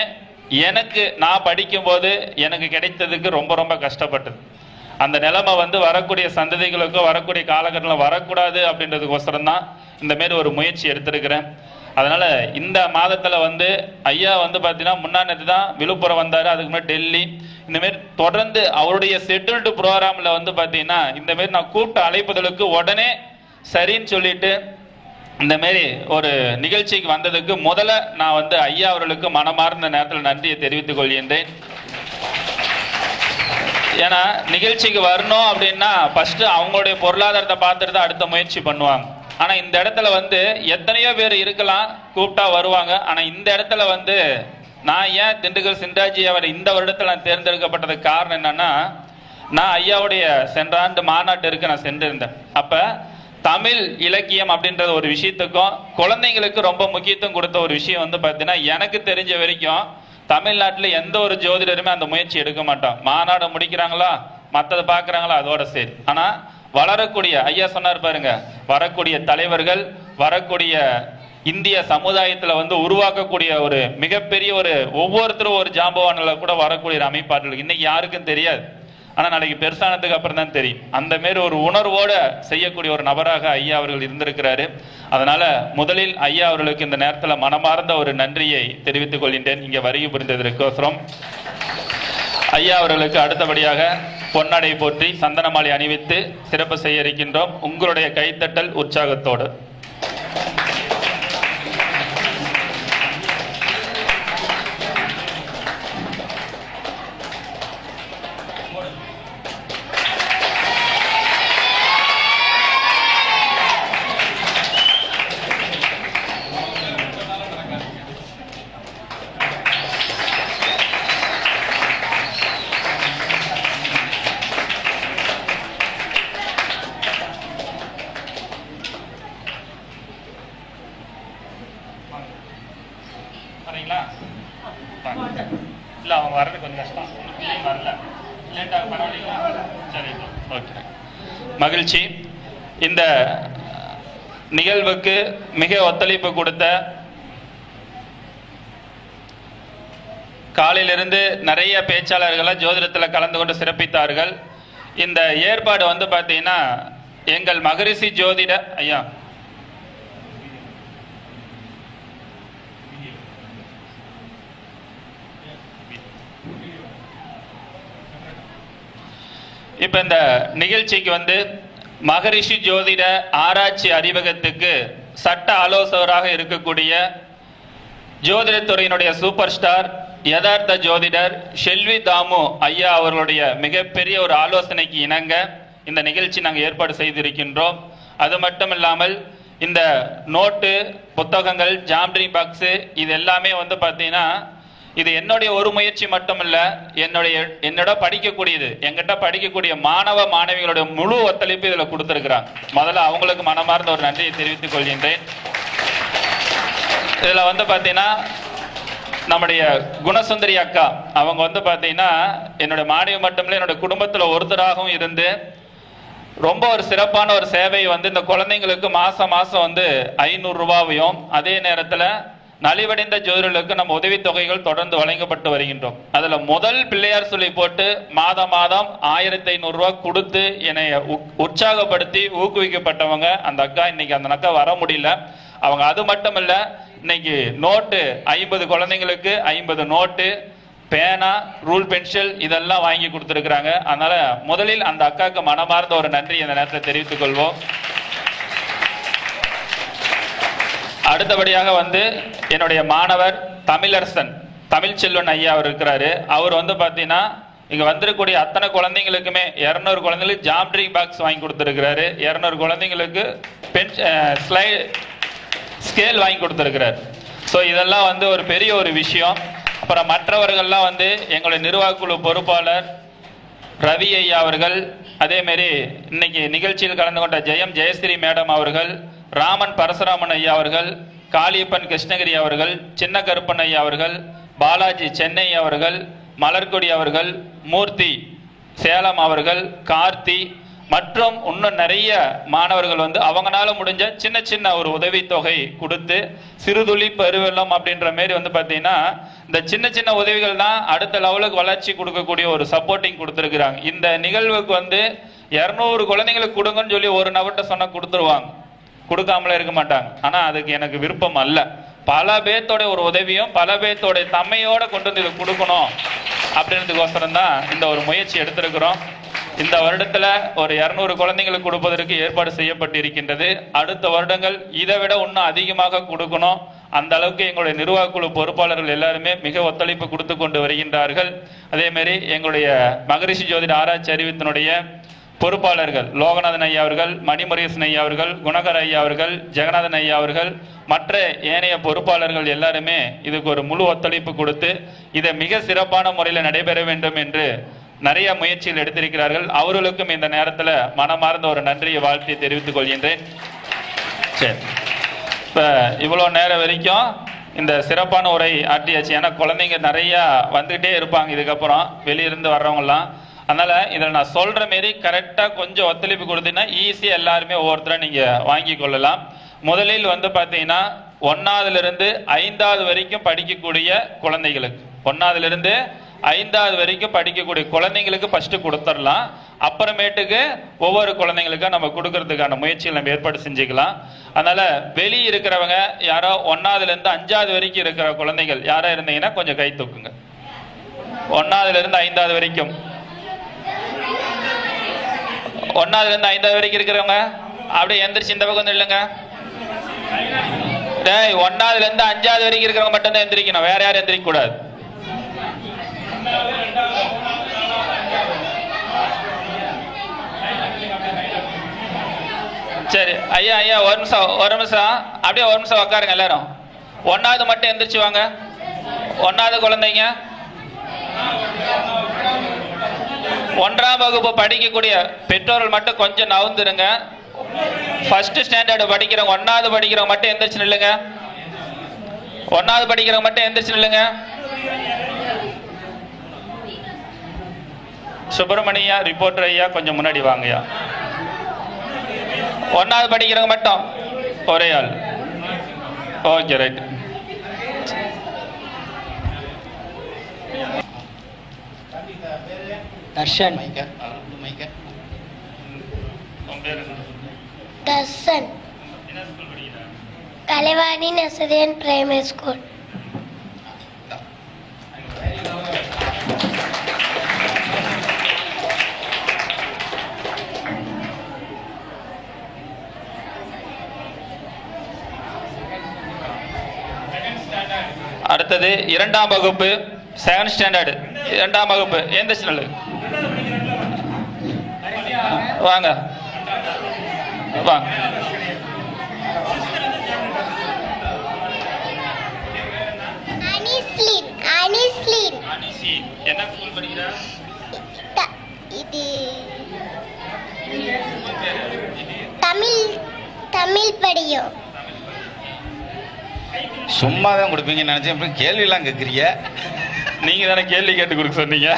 எனக்கு நான் படிக்கும்போது எனக்கு கிடைத்ததுக்கு ரொம்ப ரொம்ப கஷ்டப்பட்டது. அந்த நிலைமை வந்து வரக்கூடிய சந்ததிகளுக்கோ வரக்கூடிய காலகட்டத்தில் வரக்கூடாது அப்படின்றதுக்கோசரம் தான் இந்த மாரி ஒரு முயற்சி எடுத்திருக்கிறேன். அதனால இந்த மாதத்துல வந்து ஐயா வந்து பார்த்தீங்கன்னா முன்னாடி தான் விழுப்புரம் வந்தாரு, அதுக்கு முன்னாடி டெல்லி. இந்த மாதிரி தொடர்ந்து அவருடைய ஷெட்யூல்டு ப்ரோக்ராம்ல வந்து பார்த்தீங்கன்னா இந்த மாதிரி நான் கூப்பிட்ட அழைப்புதலுக்கு உடனே சரின்னு சொல்லிட்டு இந்த மாரி ஒரு நிகழ்ச்சிக்கு வந்ததுக்கு முதல்ல நான் வந்து ஐயா அவர்களுக்கு மனமார்ந்த நேரத்தில் நன்றியை தெரிவித்துக் கொள்கின்றேன். ஏன்னா நிகழ்ச்சிக்கு வரணும் அப்படின்னா ஃபர்ஸ்ட் அவங்களுடைய பொருளாதாரத்தை பார்த்துட்டு தான் அடுத்த முயற்சி பண்ணுவாங்க. ஆனா இந்த இடத்துல வந்து எத்தனையோ பேர் இருக்கலாம், கூப்பிட்டா வருவாங்க. ஆனா இந்த இடத்துல வந்து நான் ஏன் திண்டுக்கல் சின்ராஜ் அவர் இந்த வருடத்தில் நான் தேர்ந்தெடுக்கப்பட்டதுக்கு காரணம் என்னன்னா, நான் ஐயாவுடைய சென்ற ஆண்டு மாநாட்டிற்கு நான் சென்றிருந்தேன். அப்ப தமிழ் இலக்கியம் அப்படின்றது ஒரு விஷயத்துக்கும் குழந்தைங்களுக்கு ரொம்ப முக்கியத்துவம் கொடுத்த ஒரு விஷயம் வந்து பார்த்தீங்கன்னா, எனக்கு தெரிஞ்ச வரைக்கும் தமிழ்நாட்டில் எந்த ஒரு ஜோதிடருமே அந்த முயற்சி எடுக்க மாட்டோம். மாநாடு முடிக்கிறாங்களா, மற்றதை பார்க்குறாங்களா, அதோட சரி. ஆனால் வளரக்கூடிய ஐயா சொன்னார் பாருங்க, வரக்கூடிய தலைவர்கள், வரக்கூடிய இந்திய சமுதாயத்தில் வந்து உருவாக்கக்கூடிய ஒரு மிகப்பெரிய ஒரு ஒவ்வொருத்தரும் ஒரு ஜாம்பவானில் கூட வரக்கூடிய ஒரு அமைப்பாற்றல் இன்னைக்கு யாருக்கும் தெரியாது. ஆனால் நாளைக்கு பெருசானதுக்கு அப்புறம் தான் தெரியும். அந்த மாரி ஒரு உணர்வோட செய்யக்கூடிய ஒரு நபராக ஐயா அவர்கள் இருந்திருக்கிறாரு. அதனால முதலில் ஐயா அவர்களுக்கு இந்த நேரத்தில் மனமார்ந்த ஒரு நன்றியை தெரிவித்துக் கொள்கின்றேன் இங்கே வருகை புரிந்ததற்கோசரம். ஐயா அவர்களுக்கு அடுத்தபடியாக பொன்னடை போற்றி சந்தனமாலை அணிவித்து சிறப்பு செய்ய இருக்கின்றோம். உங்களுடைய கைத்தட்டல் உற்சாகத்தோடு. இல்லை, அவங்க வர்றது கொஞ்சம் கஷ்டம். பிள்ளைங்க வரல, லேட்டாக பரவாயில்லைங்களா? சரி, ஓகே, மகிழ்ச்சி. இந்த நிகழ்வுக்கு மிக ஒத்துழைப்பு கொடுத்த காலையிலிருந்து நிறைய பேச்சாளர்கள் ஜோதிடத்தில் கலந்து கொண்டு சிறப்பித்தார்கள். இந்த ஏற்பாடு வந்து பார்த்தீங்கன்னா எங்கள் மகரிஷி ஜோதிட ஐயா இப்ப இந்த நிகழ்ச்சிக்கு வந்து மகரிஷி ஜோதிட ஆராய்ச்சி அறிவகத்துக்கு சட்ட ஆலோசகராக இருக்கக்கூடிய ஜோதிடத்துறையினுடைய சூப்பர் ஸ்டார் யதார்த்த ஜோதிடர் ஷெல்வி தாமு ஐயா அவர்களுடைய மிகப்பெரிய ஒரு ஆலோசனைக்கு இணங்க இந்த நிகழ்ச்சி நாங்கள் ஏற்பாடு செய்திருக்கின்றோம். அது மட்டும் இல்லாமல் இந்த நோட்டு, புத்தகங்கள், ஜாமெட்ரி பாக்ஸு இது எல்லாமே வந்து பார்த்தீங்கன்னா இது என்னுடைய ஒரு முயற்சி மட்டும் இல்ல, என்னோட படிக்கக்கூடியது, எங்கிட்ட படிக்கக்கூடிய மாணவ மாணவிகளுடைய முழு ஒத்துழைப்பு இதுல கொடுத்திருக்கிறாங்க. முதல்ல அவங்களுக்கு மனமார்ந்த ஒரு நன்றியை தெரிவித்துக் கொள்கின்றேன். இதுல வந்து பாத்தீங்கன்னா நம்முடைய குணசுந்தரி அக்கா அவங்க வந்து பாத்தீங்கன்னா என்னுடைய மாணவி மட்டுமில்ல என்னோட குடும்பத்துல ஒருத்தராகவும் இருந்து ரொம்ப ஒரு சிறப்பான ஒரு சேவையை வந்து இந்த குழந்தைங்களுக்கு மாசம் வந்து 500 ரூபாவையும், அதே நேரத்துல நலிவடைந்த ஜோதிடர்களுக்கு நம்ம உதவித்தொகைகள் தொடர்ந்து வழங்கப்பட்டு வருகின்றோம். அதுல முதல் பிள்ளையார் சொல்லி போட்டு மாதம் 1500 ரூபாய் கொடுத்து என்னை உற்சாகப்படுத்தி ஊக்குவிக்கப்பட்டவங்க அந்த அக்கா. இன்னைக்கு அந்த அக்கா வர முடியல. அவங்க அது மட்டும் இல்ல, இன்னைக்கு நோட்டு 50 குழந்தைங்களுக்கு 50 நோட்டு, பேனா, ரூல் பென்சில் இதெல்லாம் வாங்கி கொடுத்துருக்குறாங்க. அதனால முதலில் அந்த அக்காவுக்கு மனமார்ந்த ஒரு நன்றி இந்த நேரத்தில் தெரிவித்துக் கொள்வோம். அடுத்தபடியாக வந்து என்னுடைய மாணவர் தமிழரசன் தமிழ்ச்செல்வன் ஐயா அவர் இருக்கிறாரு. அவர் வந்து பார்த்தீங்கன்னா இங்கே வந்திருக்கக்கூடிய அத்தனை குழந்தைங்களுக்குமே 200 குழந்தைங்களுக்கு ஜாமெட்ரி பாக்ஸ் வாங்கி கொடுத்துருக்கிறாரு. 200 குழந்தைங்களுக்கு ஸ்கேல் வாங்கி கொடுத்துருக்கிறார். ஸோ இதெல்லாம் வந்து ஒரு பெரிய ஒரு விஷயம். அப்புறம் மற்றவர்கள்லாம் வந்து எங்களுடைய நிர்வாகக்குழு பொறுப்பாளர் ரவி ஐயா அவர்கள், அதேமாரி இன்னைக்கு நிகழ்ச்சியில் கலந்து கொண்ட ஜெயஸ்ரீ மேடம் அவர்கள், ராமன் பரசுராமன் ஐயா அவர்கள், காளியப்பன் கிருஷ்ணகிரி அவர்கள், சின்ன கருப்பன் ஐயா அவர்கள், பாலாஜி சென்னை அவர்கள், மலர்கொடி அவர்கள், மூர்த்தி சேலம் அவர்கள், கார்த்தி மற்றும் இன்னும் நிறைய மாணவர்கள் வந்து அவங்களால முடிஞ்ச சின்ன சின்ன ஒரு உதவித்தொகை கொடுத்து சிறுதுளி பெருவெள்ளம் அப்படின்ற மாரி வந்து பார்த்தீங்கன்னா இந்த சின்ன சின்ன உதவிகள் தான் அடுத்த லெவலுக்கு வளர்ச்சி கொடுக்கக்கூடிய ஒரு சப்போர்ட்டிங் கொடுத்துருக்குறாங்க. இந்த நிகழ்வுக்கு வந்து 200 குழந்தைங்களுக்கு கொடுங்கன்னு சொல்லி ஒரு நபர்கிட்ட சொன்னா கொடுத்துருவாங்க, கொடுக்காமல இருக்க மாட்டாங்க. ஆனா அதுக்கு எனக்கு விருப்பம் அல்ல. பல பேர்த்தோட ஒரு உதவியும் பல பேர்த்தோட தம்மையோட கொண்டு வந்து இதை கொடுக்கணும் அப்படின்றதுக்கோசரம் தான் இந்த ஒரு முயற்சி எடுத்திருக்கிறோம். இந்த வருடத்துல ஒரு 200 குழந்தைங்களுக்கு கொடுப்பதற்கு ஏற்பாடு செய்யப்பட்டு இருக்கின்றது. அடுத்த வருடங்கள் இதை விட இன்னும் அதிகமாக கொடுக்கணும். அந்த அளவுக்கு எங்களுடைய நிர்வாகக்குழு பொறுப்பாளர்கள் எல்லாருமே மிக ஒத்துழைப்பு கொடுத்து கொண்டு வருகின்றார்கள். அதே மாதிரி எங்களுடைய மகரிஷி ஜோதிட ஆராய்ச்சி அறிவித்தினுடைய பொறுப்பாளர்கள் லோகநாதன் ஐயா அவர்கள், மணிமுருகேசன் ஐயா அவர்கள், குணகர் ஐயா அவர்கள், ஜெகநாதன் ஐயா அவர்கள், மற்ற ஏனைய பொறுப்பாளர்கள் எல்லாருமே இதுக்கு ஒரு முழு ஒத்துழைப்பு கொடுத்து இதை மிக சிறப்பான முறையில் நடைபெற வேண்டும் என்று நிறைய முயற்சிகள் எடுத்திருக்கிறார்கள். அவர்களுக்கும் இந்த நேரத்தில் மனமார்ந்த ஒரு நன்றியை வாழ்த்தி தெரிவித்துக் கொள்கின்றேன். சரி, இப்போ இவ்வளோ நேரம் வரைக்கும் இந்த சிறப்பான உரை ஆற்றியாச்சு. ஏன்னா குழந்தைங்க நிறையா வந்துகிட்டே இருப்பாங்க இதுக்கப்புறம் வெளியிருந்து வர்றவங்கலாம். அதனால் இதில் நான் சொல்கிற மாரி கரெக்டாக கொஞ்சம் ஒத்துழைப்பு கொடுத்தீங்கன்னா ஈஸியாக எல்லாருமே ஒவ்வொருத்தரும் நீங்கள் வாங்கி கொள்ளலாம். முதலில் வந்து பார்த்தீங்கன்னா 1ஆவதுலேருந்து 5ஆவது வரைக்கும் படிக்கக்கூடிய குழந்தைகளுக்கு, 1ஆவதுலேருந்து 5ஆவது வரைக்கும் படிக்கக்கூடிய குழந்தைங்களுக்கு ஃபர்ஸ்ட் கொடுத்துடலாம். அப்புறமேட்டுக்கு ஒவ்வொரு குழந்தைங்களுக்கும் நம்ம கொடுக்கறதுக்கான முயற்சிகள் நம்ம ஏற்பாடு செஞ்சுக்கலாம். அதனால வெளியே இருக்கிறவங்க யாரோ 1ஆவதுலேருந்து 5ஆவது வரைக்கும் இருக்கிற குழந்தைகள் யாரா இருந்தீங்கன்னா கொஞ்சம் கை தூக்குங்க. 1ஆவதுலேருந்து 5ஆவது வரைக்கும் 1ஆவதுல இருந்து 5ஆவது வரைக்கும் இருக்கிறவங்க அப்படியே எந்திரிச்சு இந்த பக்கம் வந்து இல்லைங்க. டேய் 1ஆவதுல இருந்து 5ஆவது வரைக்கும் இருக்கிறவங்க மட்டும் தான் எந்திரிக்கணும், வேற யாரும் எந்திரிக்க கூடாது. சரி ஐயா ஐயா ஒரு நிமிஷம் அப்படியே ஒரு நிமிஷம் உட்காருங்க எல்லாரும். 1ஆவது மட்டும் எந்திரிச்சு வாங்க. 1ஆவது குழந்தைங்க 1ஆம் வகுப்பு படிக்கக்கூடிய பெற்றோர்கள் மட்டும் கொஞ்சம் நவுந்துருங்க. ஃபர்ஸ்ட் ஸ்டாண்டர்டு படிக்கிறவங்க 1ஆவது படிக்கிறவங்க மட்டும் எந்திரிச்சு நில்லுங்க. 1ஆவது படிக்கிறவங்க மட்டும் எந்திரிச்சு நில்லுங்க. சுப்பிரமணியா ரிப்போர்ட்டர் ஐயா கொஞ்சம் முன்னாடி வாங்கய்யா. 1ஆவது படிக்கிறவங்க மட்டும் ஒரே ஆள். Okay right. Darshan. Darshan. Kalaivani Nasariyan primary school. அடுத்தது 2ஆம் வகுப்பு செகண்ட் ஸ்டாண்டர்டு 2ஆம் வகுப்பு எந்திரிச்சு நில்லு. வாங்க வாங்க. அனிஸ்லின். அனிஸ்லின். என்ன ஸ்கூல் படிக்கிறா? இது தமிழ் படியும். சும்மா தான் கொடுப்பீங்கன்னு நினைச்சேன், கேள்வியெல்லாம் கேட்குறீங்க. நீங்க தானே கேள்வி கேட்டு கொடுக்க சொன்னீங்க.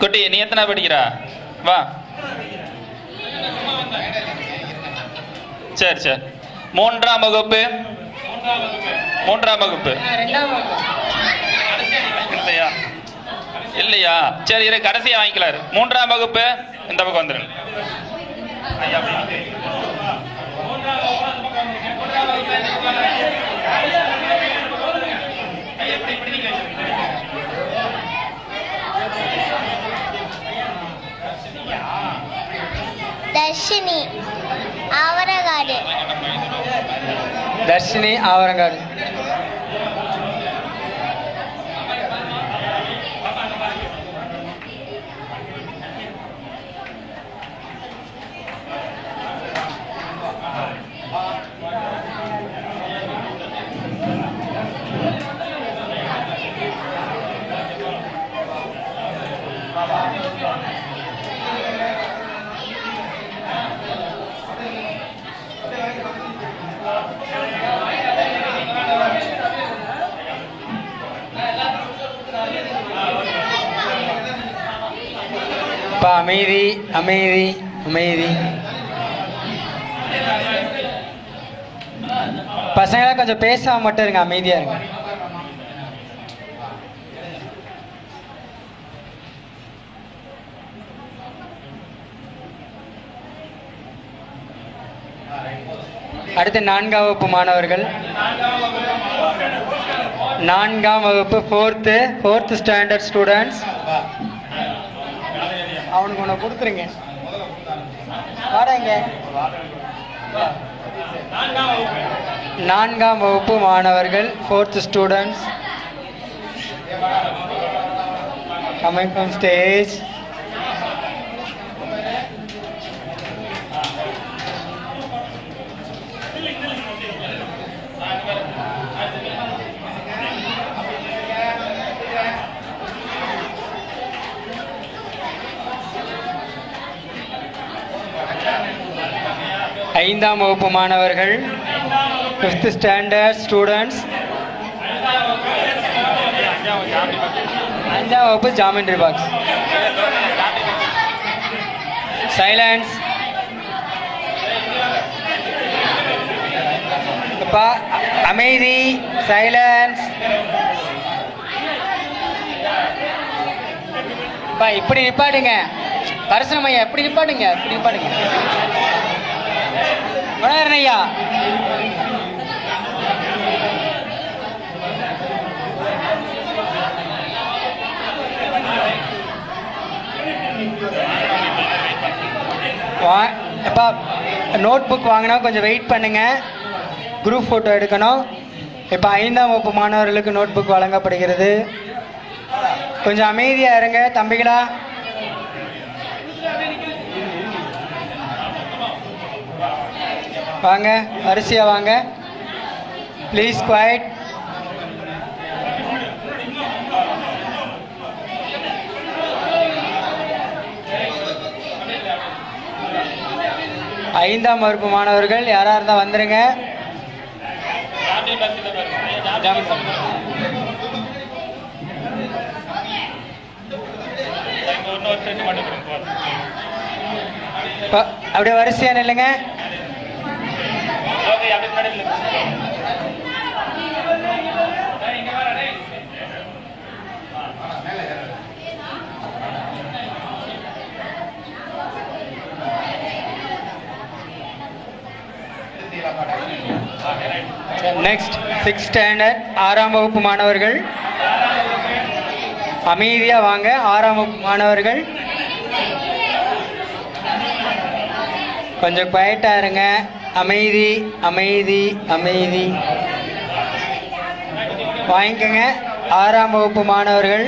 குட்டி நீ எத்தனை படிக்கிறா? வா. சரி சரி. 3ஆம் வகுப்பு. 3ஆம் வகுப்பு இல்லையா? இல்லையா? சரி இரு, கடைசியா வாங்கிக்கலாரு. 3ஆம் வகுப்பு இந்த பக்கம் வந்துருங்க. தர்ஷினி ஆவரங்காடு. தர்ஷினி ஆவரங்காடு. அமைதி அமைதி அமைதி. பசங்களா கொஞ்சம் பேசாம மட்டும் இருங்க, அமைதியா இருங்க. அடுத்து 4ஆம் வகுப்பு மாணவர்கள். 4ஆம் வகுப்பு ஃபோர்த் ஸ்டாண்டர்ட் ஸ்டூடெண்ட்ஸ். அவனுக்கு ஒன்று கொடுத்துருங்க. வாடங்க. 4ஆம் வகுப்பு மாணவர்கள் fourth students coming from stage. ஐந்தாம் வகுப்பு மாணவர்கள் 5th ஸ்டாண்டர்ட் ஸ்டூடெண்ட்ஸ். 5ஆம் வகுப்பு ஜாமெண்ட்ரி பாக்ஸ். சைலன்ஸ். அமைதி. சைலன்ஸ். இப்படி நிப்பாடுங்க. பரிசனமையா இப்படி நிப்பாடுங்க, இப்படி நிப்பாடுங்க. குணகரன் ஐயா. எப்பா நோட் புக் வாங்கினா கொஞ்சம் வெயிட் பண்ணுங்க, குரூப் ஃபோட்டோ எடுக்கணும். இப்போ 5ஆம் வகுப்பு மாணவர்களுக்கு நோட் புக் வழங்கப்படுகிறது. கொஞ்சம் அமைதியாக இருங்க தம்பிகளா. வாங்க வரிசையாக வாங்க, ப்ளீஸ் குவைட். ஐந்தாம் வகுப்பு மாணவர்கள் யாராக இருந்தால் வந்துடுங்க. அப்படியே வரிசையா நில்லுங்க. நெக்ஸ்ட் 6th ஸ்டாண்டர்ட் 6ஆம் வகுப்பு மாணவர்கள் அமைதியாக வாங்க. 6ஆம் வகுப்பு மாணவர்கள் கொஞ்சம் குவைட்டாக இருங்க. அமைதி அமைதி அமைதி. வாங்கிக்கோங்க 6ஆம் வகுப்பு மாணவர்கள்.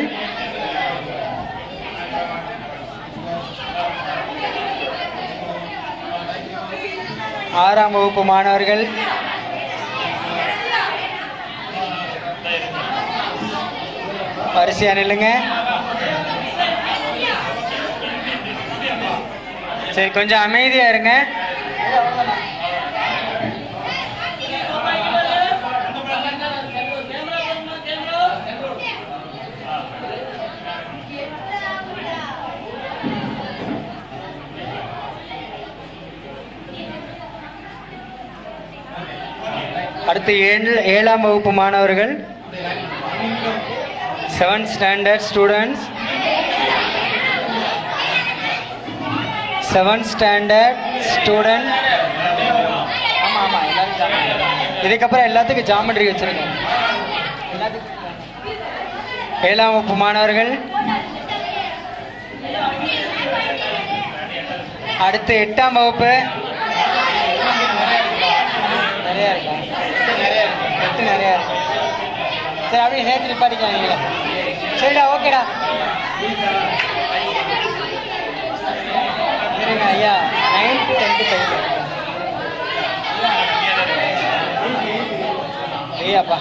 ஆறாம் வகுப்பு மாணவர்கள் வரிசையா நில்லுங்க. சரி கொஞ்சம் அமைதியா இருங்க. அடுத்து 7ஆம் வகுப்பு மாணவர்கள் 7th standard students. 7th standard student. ஆமாம் ஆமாம் எல்லாரும் இதுக்கப்புறம் எல்லாத்துக்கும் ஜாமெட்ரி வச்சுருக்கோம். 7ஆம் வகுப்பு மாணவர்கள். அடுத்து 8ஆம் வகுப்பு. நிறையா இருக்கா? நிறையா இருக்கு. சரி அப்படியே சேர்த்து நிப்பாட்டிக்காங்க. சரிடா ஓகேடா. சரிங்க ஐயா. 9th 10th ஐயாப்பா.